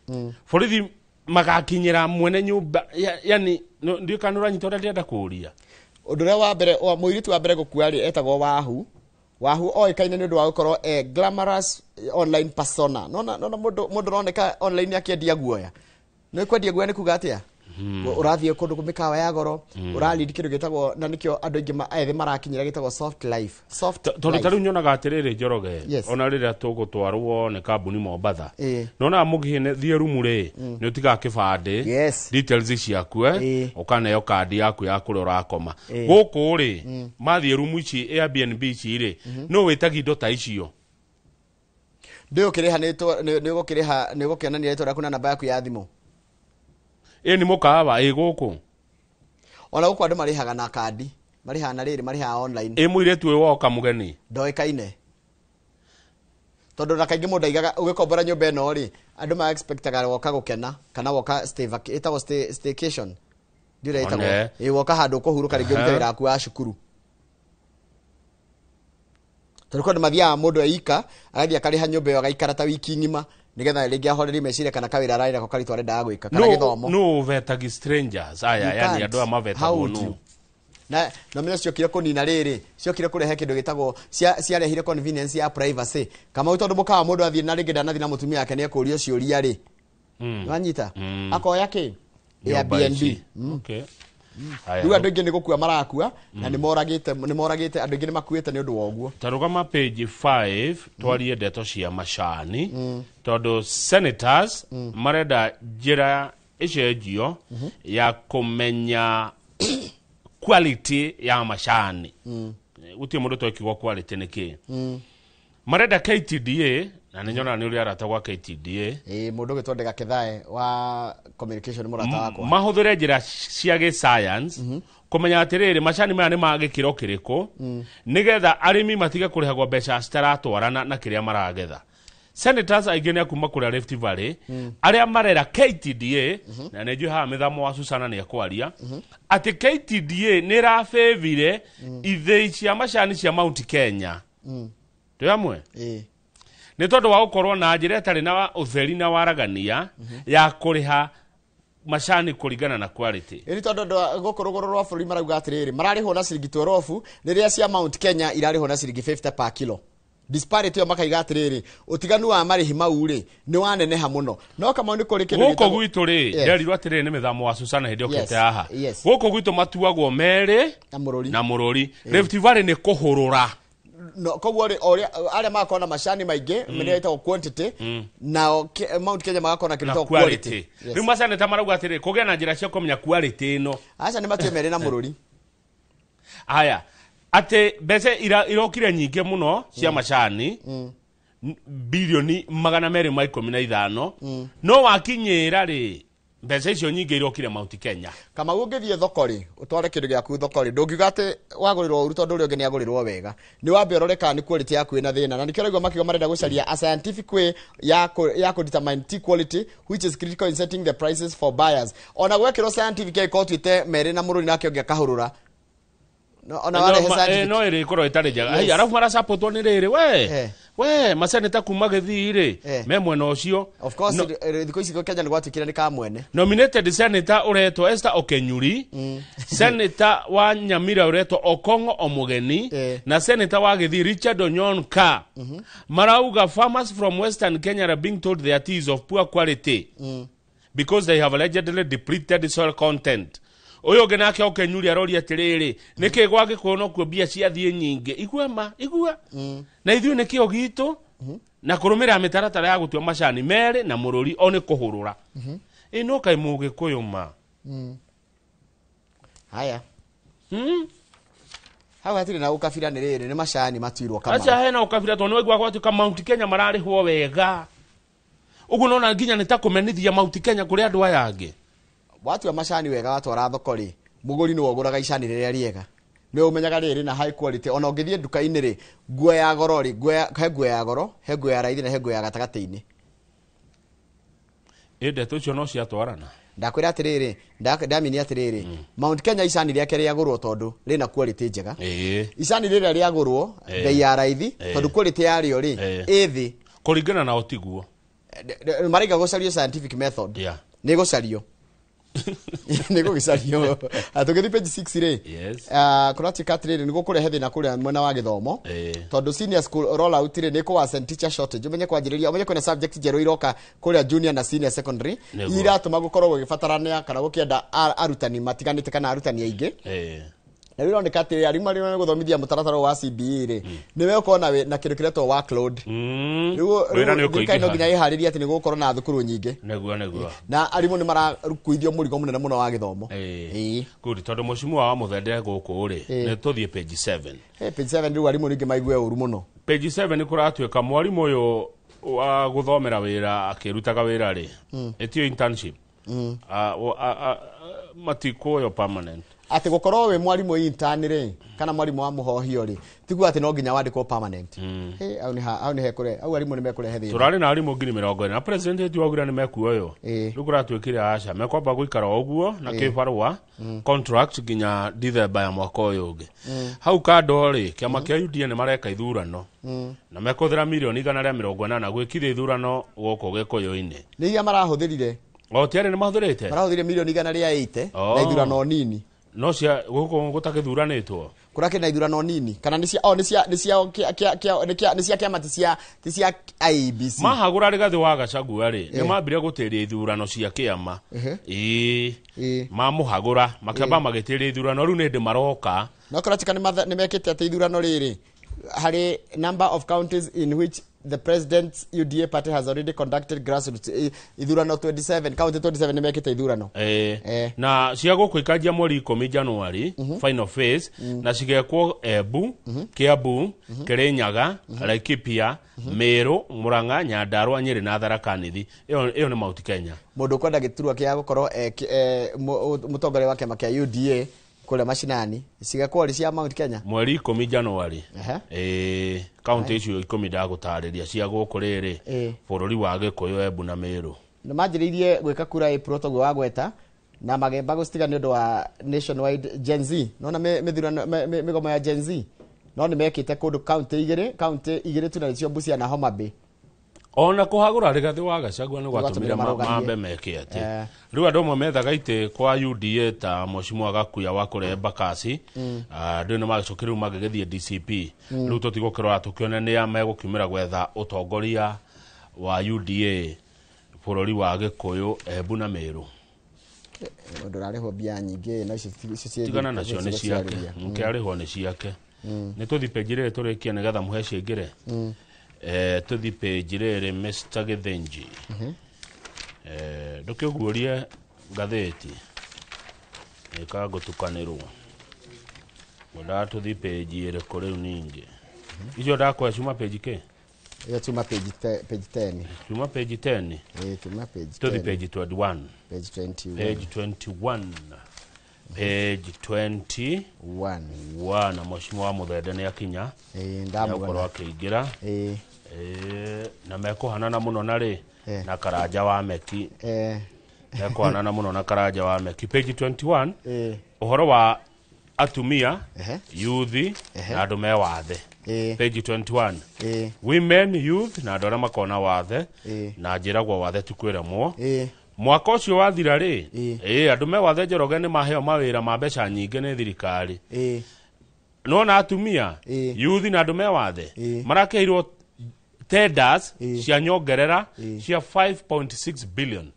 Speaker 5: borithi magakinyĩra mwene nyũmba yani ndiũ kana ũranyita ũrĩa ndĩrenda kũũria
Speaker 2: ũndũ ũrĩa wa mbere mũirĩtu wa mbere gũkua rĩ etagwo Wahu oĩkaine nĩ ũndũ wa gũkorwo glamorous online persona nona mũndũ roneka online akĩendia guoya nĩ kwendia guoya nĩ kuga atĩa ũrathiĩ kũndũ mĩkawa ya goro ũralidi kĩndũ gĩtagwo na nĩkĩo andũ aingĩ ethĩ marakinyĩra gĩtagwo soft life
Speaker 5: tondũ ta rĩu nyonaga atĩrĩrĩ Njoroge ona rĩrĩa tũgũtwarwo nĩ kambuni Mombatha nona mũgĩhene thiĩ rumu rĩ nĩ ũtigaga kĩbandĩ details ciaku ũkaneo kandi yaku ya kũrĩa ũrakoma gũkũ rĩ mathiĩ rumu ici Airbnb ici rĩ no wĩtagi indo ta icio
Speaker 2: nĩ ũgũkĩrĩha nĩ ũgũkĩonania rĩtwa rĩaku na namba yaku ya thimũ
Speaker 5: ni mũkawa gũkũ
Speaker 2: ona gũkũ andũ marĩhaga na kandi marĩhaga na rĩrĩ marĩhaga online
Speaker 5: mũirĩtu ũyũ woka mũgeni
Speaker 2: ndoĩkaine tondu na kaingi mundu aigaga ugikombola nyumba eno ri andu ma expectaga woka gukena kana woka staycation ndire itago woka handu kuhuruka ringi ruta wira aku wa cukuru tondu kondu mathia mundu aika agathia kariha nyumba yo agaikara ta wiki ngima nigetha ringi ahoreri mecire kana kawira araira ko karitwa arenda gwika kana githomo
Speaker 5: no vetagi strangers aya yani andu amaveta bunu
Speaker 2: na menya ciokire kunina riri ciokire kurehe kindu gitagwo ciarehire convenience ya privacy kama utondu mukawa mundu athie na ringi ndanathi na mutumia yake ni akurio ciuria ri wanyita akoya ki Airbnb
Speaker 5: okay
Speaker 2: riu andu ingi ni gukua marakua na ni moragite andu ingi ni makuite ni undu woguo
Speaker 5: tarugama page 5 twarie ndeto cia macani tondu senators marenda njira icenjio ya kumenya quality ya macani uti mundu twekigwa quality niki marenda KTDA na ninyona ni uri arata gwa KTDA
Speaker 2: mundu gitondeka kithae wa communication murata wakwa
Speaker 5: mahuthure njira cia ge science kumenya atiriri macani maya ni magikiro kiriko nigetha arimi matige kurihagwa mbeca citaratwarana na kiria maragetha senators aingĩ nĩ akuma kũrĩa Rift Valley arĩa marera KTDA na nĩ njũĩ haha mĩthamo wa Susana nĩ ekwaria atĩ KTDA nĩ rafavire ithĩi cia macani cia Mount Kenya tũ amwe nĩ tondũ wa gũkorwo na njĩra ĩtarĩ na ũtheri na waragania ya kũrĩha macani kũringana na quality
Speaker 2: ni tondu gũkũrũgũrũ rwa bũrũri marauga atĩrĩrĩ mararĩhwo na ciringi 12 rĩrĩa cia Mount Kenya irarĩhwo na ciringi 50 per kilo disparity yo makaiga atiriri utiganu wa marihi mauri ni waneneha muno no kama ni kuri kindu
Speaker 5: guko gwitu ri nderirwo atiriri ni mithamo wa Susana hindi okete haha guko gwitu matuagwo mere na mururi Rift Valley ni kuhurura
Speaker 2: no koguo aria makona macani maingi mene ita quantity na Mount Kenya magakona kindu quality
Speaker 5: riu macani ta marauga atiriri kugia na njira cia kumenya quality ino
Speaker 2: aca ni matue mere na mururi
Speaker 5: aya ate mbeca irokire nyingi muno cia macani bilioni 215 no wakinyira ri mbeca icio nyingi irokire Mount Kenya
Speaker 2: kama ungithie thoko ri utware kindu giaku thoko ri ndungiuga ati wagurirwo uru tondu uri ungi ni agurirwo wega ni wambe uroreka ni quality yaku ina thina na nikio raigwa makigo marenda gucaria a scientific way ya ku determine tea quality which is critical in setting the prices for buyers ona gwekiro scientific iko twite mere na mururi nakio ngakahurura
Speaker 5: ona wale hesaji no iri koro itari jaga hey arafu mara support ni riri we maseneta kuma githiri me mwena ucio
Speaker 2: of course thiko ici Kenya ni gwatikira ni ka mwene
Speaker 5: nominated senator uretwo Esther Okenyuri senator wa Nyamira uretwo Okongo Omugeni na senator wa Githiri Richard Onyonka marauga farmers from Western Kenya are being told their tea is of poor quality because they have allegedly depleted soil content oyo gena ke Okenyuri arori atiriri niki gwage kuono ku bia cia thie nyinge igua na ithu niki ogito na kurumira mitaratara ya gutua macani mere na mururi one kuhurura ino kai muge kuyuma
Speaker 2: haya hawa atiri na ukabira ni riri ni macani matuirwo kama
Speaker 5: acha hena ukabira to niwe gwako ati Mount Kenya marari ho wega ugu nona nginya nitakumenithia Mount Kenya kuri andu aya angi
Speaker 2: watu wa macani wega watwara thoko ri muguri ni woguraga icani riria riega ni umenyaga riri na high quality ona ungithie duka-ini ri nguo ya goro ri nguo ya goro he nguo ya raithi na he nguo ya gatagati-ini
Speaker 5: ende tucio no cia twarana
Speaker 2: ndakwira atiriri ndamini atiriri Mount Kenya icani riake ria gurwo tondu rina quality njega icani riria ria gurwo bei ya raithi tondu quality ya rio ri ithi
Speaker 5: kuringana na otiguo
Speaker 2: mariga gucario scientific method ni gucario nego gicario atugithi page 6 ri kurati katriri nigo kurehe thina kuria mwena wa githomo tondu senior school roll out ri niko wa teacher shortage umenye kwanjiriria umenye kuna subject jero iroka kuria junior na senior secondary iratuma gukorwo gibatarania kana gukienda arutani matiganite kana arutani aingi na wiro ni katiri ari mari no guthomithia mutaratara wa CBE ri niwe ukona na kindu kiretwo workload riu kaino ginya ihariria ati ni gukorwo na thukuru nyingi
Speaker 5: neguo
Speaker 2: na arimu ni marakuithio murigo munene muno wa githomo
Speaker 5: good tondu mushimu wa muthende guku ri ni tuthie page 7
Speaker 2: page 7 riu arimu ningi maigue uru muno
Speaker 5: page 7 ni kuratuika mwarimu uyu wa guthomera wira akirutaga wira ri etio internship matiko yo permanent
Speaker 2: ati gukorwo we mwarimu intern ri kana mwarimu wa muhohio ri tiguo ati no nginya wandikwo permanent au ni hekure au arimu ni mekure hethi
Speaker 5: turari na arimu ngiri 20 na president tu ogira ni mekuo yo rukura twikire aca mekwamba guikara oguo na kibarua contract nginya December ya mwaka uyu ungi hau kando ri kiama kia UDA ni mareka ithurano na mekothera milioni 180 gwikithia ithurano goko gikuyu-ini
Speaker 2: ni ya marahuthirire
Speaker 5: tiari ni mahuthirite
Speaker 2: marahuthire milioni 180 na ithurano nini
Speaker 5: no cia guko gutakithuranitwo
Speaker 2: kurake na ithurano nini kana ni cia kiama ti cia IBC
Speaker 5: mahagura rigathi wa Gachagua ri ni mambire gutiria ithurano cia kiama mamuhagura makamba magitiria ithurano riu ni ndi maroka
Speaker 2: no kuratika ni mekite ati ithurano riri hari number of counties in which the president's UDA party has already conducted grassroots ithurano 27 county 27 ni mekite ithurano
Speaker 5: na cia gukwikajia mweri 10 January final phase na cigekwo Embu Kiambu Kirinyaga Laikipia Meru Murang'a Nyandarua Nyeri na Tharaka Nithi iyo ni Mount Kenya
Speaker 2: mundu kwenda giturwa kia gukorwo mutongoria wa kiama kia UDA kule mashinani cigekwo ri cia Mount Kenya
Speaker 5: mweri 10 January county icio 10 ndagutariria cia gukuriri bururi wa Gikuyu Embu na Meru
Speaker 2: na majiririe gwika kura April togo wa gweta na magemba gustiga ni undu wa nationwide Gen Z nona mithurano migomo ya Gen Z no ni mekite kundu county igire tu na cio Busia na Homa Bay
Speaker 5: ona kuhagura rigathi wa Gachagua ni gwatumire mambe mekiate riu andu amwe methaga ite kwa UDA ta Mheshimiwa Gakuya wa kuremba kasi ndio ni magicokire magigithie DCP riu tutigukirwa tukione ni ya megukiumira gwetha utongoria wa UDA bururi wa Gikuyu Embu na Meru
Speaker 2: undu rariho bia nyingi na ici
Speaker 5: tigana nacio ni ciake nke ariho ni ciake ni tuthipejire turikia nigetha muhe cingire tuthipejire Mr. Githinji ndukiugurie ngatheti eka gutukanirwo wenda tuthipejire kuri ningi icio ndakwa cuma page ke
Speaker 2: ya tuma page 10
Speaker 5: cuma page 10
Speaker 2: tuma page
Speaker 5: to page 21
Speaker 2: page 21
Speaker 5: page 21 wana Mheshimiwa Muthende ni akinya ndamukorwo akiingira na mekohanana muno nari na Karanja wa Meki mekohanana muno na Karanja wa Meki page 21 uhoro wa atumia youth na andu me wathe page 21 women youth na andu aria makona wathe na njiragwo wathe tukwiremwo mwaka ucio wathira ri andu me wathe Njoroge ni maheo mawira ma mbeca nyingi ni thirikari no na atumia youth na andu me wathe marakeirwo tenders cia nyongerera cia 5.6 billion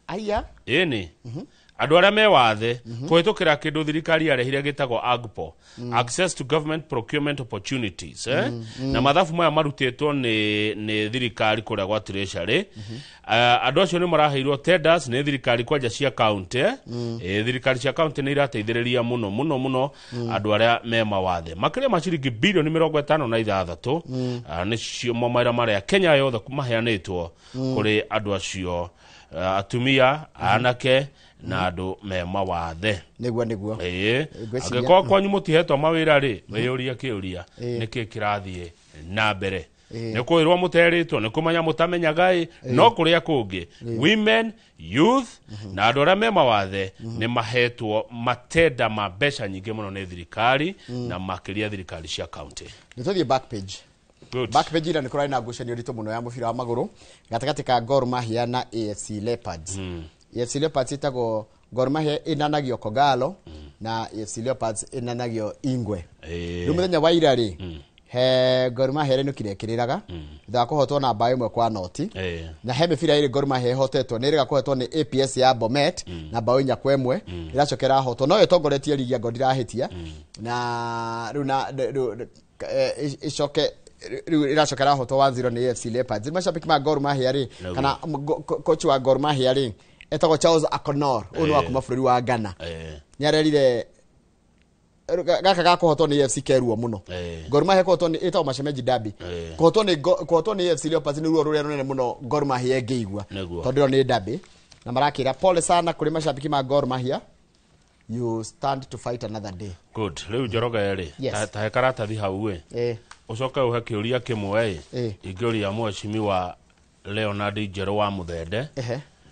Speaker 2: aya
Speaker 5: ni andu aria me wathe kuhitukira kindu thirikari yarehire gitagwo AGPO access to government procurement opportunities na mathabu maya marutitwo ni thirikari kuria gwa treasury andu acio ni maraheirwo tenders ni thirikari kwanja cia county thirikari cia county ni irateithiriria muno andu aria me mawathe makiria maciringi bilioni 56 nicio mamaira maria Kenya yothe maheanitwo kuri andu acio atumia anake na andu me mawathe
Speaker 2: niguo
Speaker 5: agikwa kwanyu mutihetwo mawira ri weyuria kiuria niki kirathie na mbere nikwirwo muteritwo nikumanya mutamenyaga no kuria kungi women youth na andu aria me mawathe ni mahetwo matenda ma mbeca nyingi muno ni thirikari na makiria thirikari cia county
Speaker 2: nituthie back page back page ira nikurari na ngucanio ritu muno ya mubira wa maguru gatakati ka Gor Mahia na AFC Leopards AFC Leopards itago Gor Mahia inanagio Kogalo na AFC Leopards inanagio Ingwe riu muthenya wa ira ri he Gor Mahia ni kirekiriraga thutha kuhotwo na bao imwe kwa noti na he mibira iri Gor Mahia hotetwo ni riga kuhetwo ni APS ya Bomet na bao inya kwa imwe iracokera hotwo no yotongoretie ligi ya Godira hitia na riu na icoke iracokera hotwo 1-0 ni AFC Leopards mashabiki ma Gor Mahia ri kana coach wa Gor Mahia ri etagwo Charles Akonor uno wa kuma bururi wa Ghana ni arerire gaka gakuhotwo ni AFC Keruo muno Gor Mahia kuhotwo ni etagwo Mashemeji Derby kuhotwo ni AFC Leopards ni ruo ruria runene muno Gor Mahia ngeigua tondu ni derby na marakira pole sana kuri mashabiki ma Gor Mahia you stand to fight another day.
Speaker 5: Good. Leo Njoroge eri. Ta karatathi hau ucoka uhe kiuria kimwe iguri mheshimiwa Leonard Njeru wa Muthende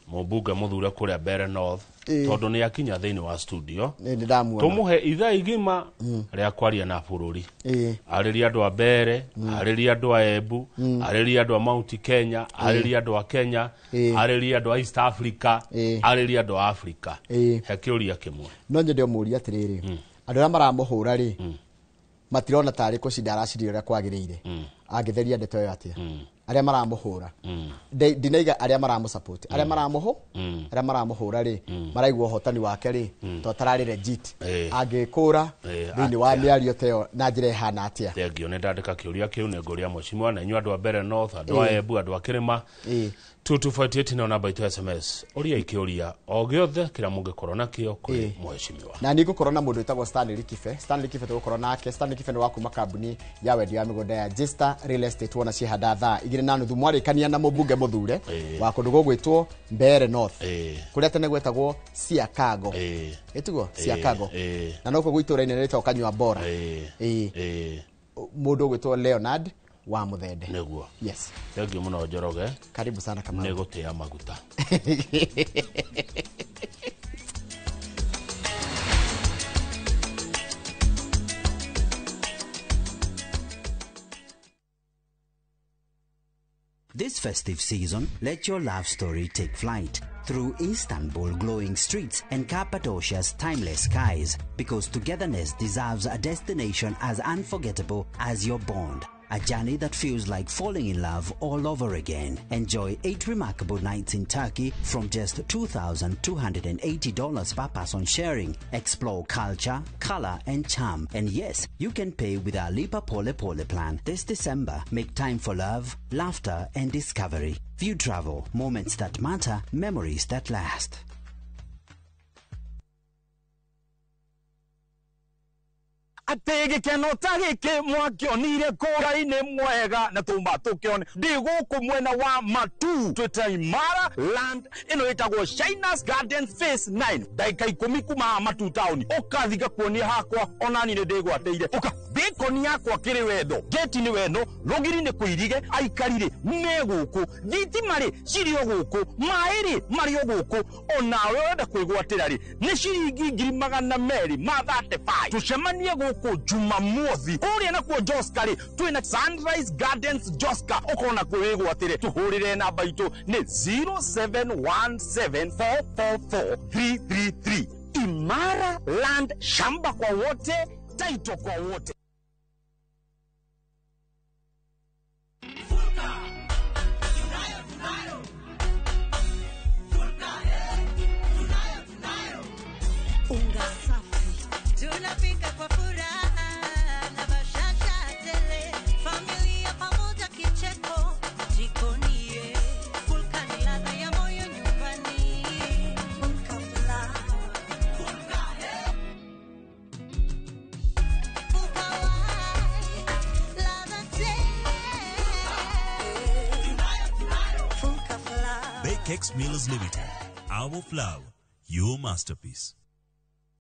Speaker 5: mubunge muthure kuria Mbere North tondu ni akinya thiini wa studio tumuhe ithaa igima ria kwaria na bururi ariria andu a Mbere ariria andu a Embu ariria andu a Mount Kenya ariria andu a Kenya ariria andu a East Africa ariria andu a Africa he kiuria kimwe
Speaker 2: no nyende muria atiriri andu aria maramuhura ri matirona tari kucinda araciria uria kwagiriire angitheria ndeto yo atia aria maramuhura dinaiga aria maramusupport aria maramuhura ri maraigwa hotani wake ri to tarari legit angikura thini wa miario teo na njire hana atia
Speaker 5: thengio ne ndandika kiuria kiu ne nguria mheshimiwa na inyu andu a Mbere North andu a Embu andu a Kirima 2248 na namba itu SMS uria ikiuria o giothe kira mungikorwo nakio kuri mheshimiwa
Speaker 2: na nigukorwo na mundu itagwo Stanley Kife tugukorwo nake Stanley Kife ni wakuma kambuni ya wendi ya migoda ya Jester Real Estate wona ci hada thaa igire na nuthu mwarikania na mubunge muthure wa kundu gugwitwo Mbere North kuria tene gwetagwo Siakago etugo Siakago na noko gwitura ine reta okanywa bora mundu gwitwo Leonard wa Muthende
Speaker 5: neguo
Speaker 2: yes
Speaker 5: thank you muno Njoroge
Speaker 2: karibu sana kama
Speaker 5: negutia maguta
Speaker 1: This festive season, let your love story take flight through Istanbul glowing streets and Cappadocia's timeless skies, because togetherness deserves a destination as unforgettable as your bond. A journey that feels like falling in love all over again. Enjoy 8 remarkable nights in Turkey from just $2,280 per person sharing. Explore culture, color, and charm. And yes, you can pay with our Lipa Pole Pole plan. This December, make time for love, laughter, and discovery. View travel, moments that matter, memories that last.
Speaker 16: Atege kenotage ke mwakionire kora-ine mwega na tumba tukione ndiguku mwena wa Matu twita Imara land ino itagwo Shainas Garden Phase 9 daika 10 kuma Matu town ukathiga kuonia hakwa onani ne ndigwateire uka bikoni yakwa kiri wendo geti ni wendo rogiri ni kuirige aikarire meguku thiti mari cirio guku mairi mario guku onawe wenda kwigwatira ri ni ciringi 235 tucemanie guku Jumamothi uria na kwa Joska ri twina Sunrise Gardens Joska ukona kwigwatire tuhurire namba itu ni 0717444333 Imara land shamba kwa wote taito kwa wote.
Speaker 17: Unga safi tunapika kwa furaha na bashasha tele, familia pamoja kicheko jikoni, Fulka ni ladha ya moyo nyumbani. Fulka ladha
Speaker 18: Bakex Mills Limited, our flour, your masterpiece.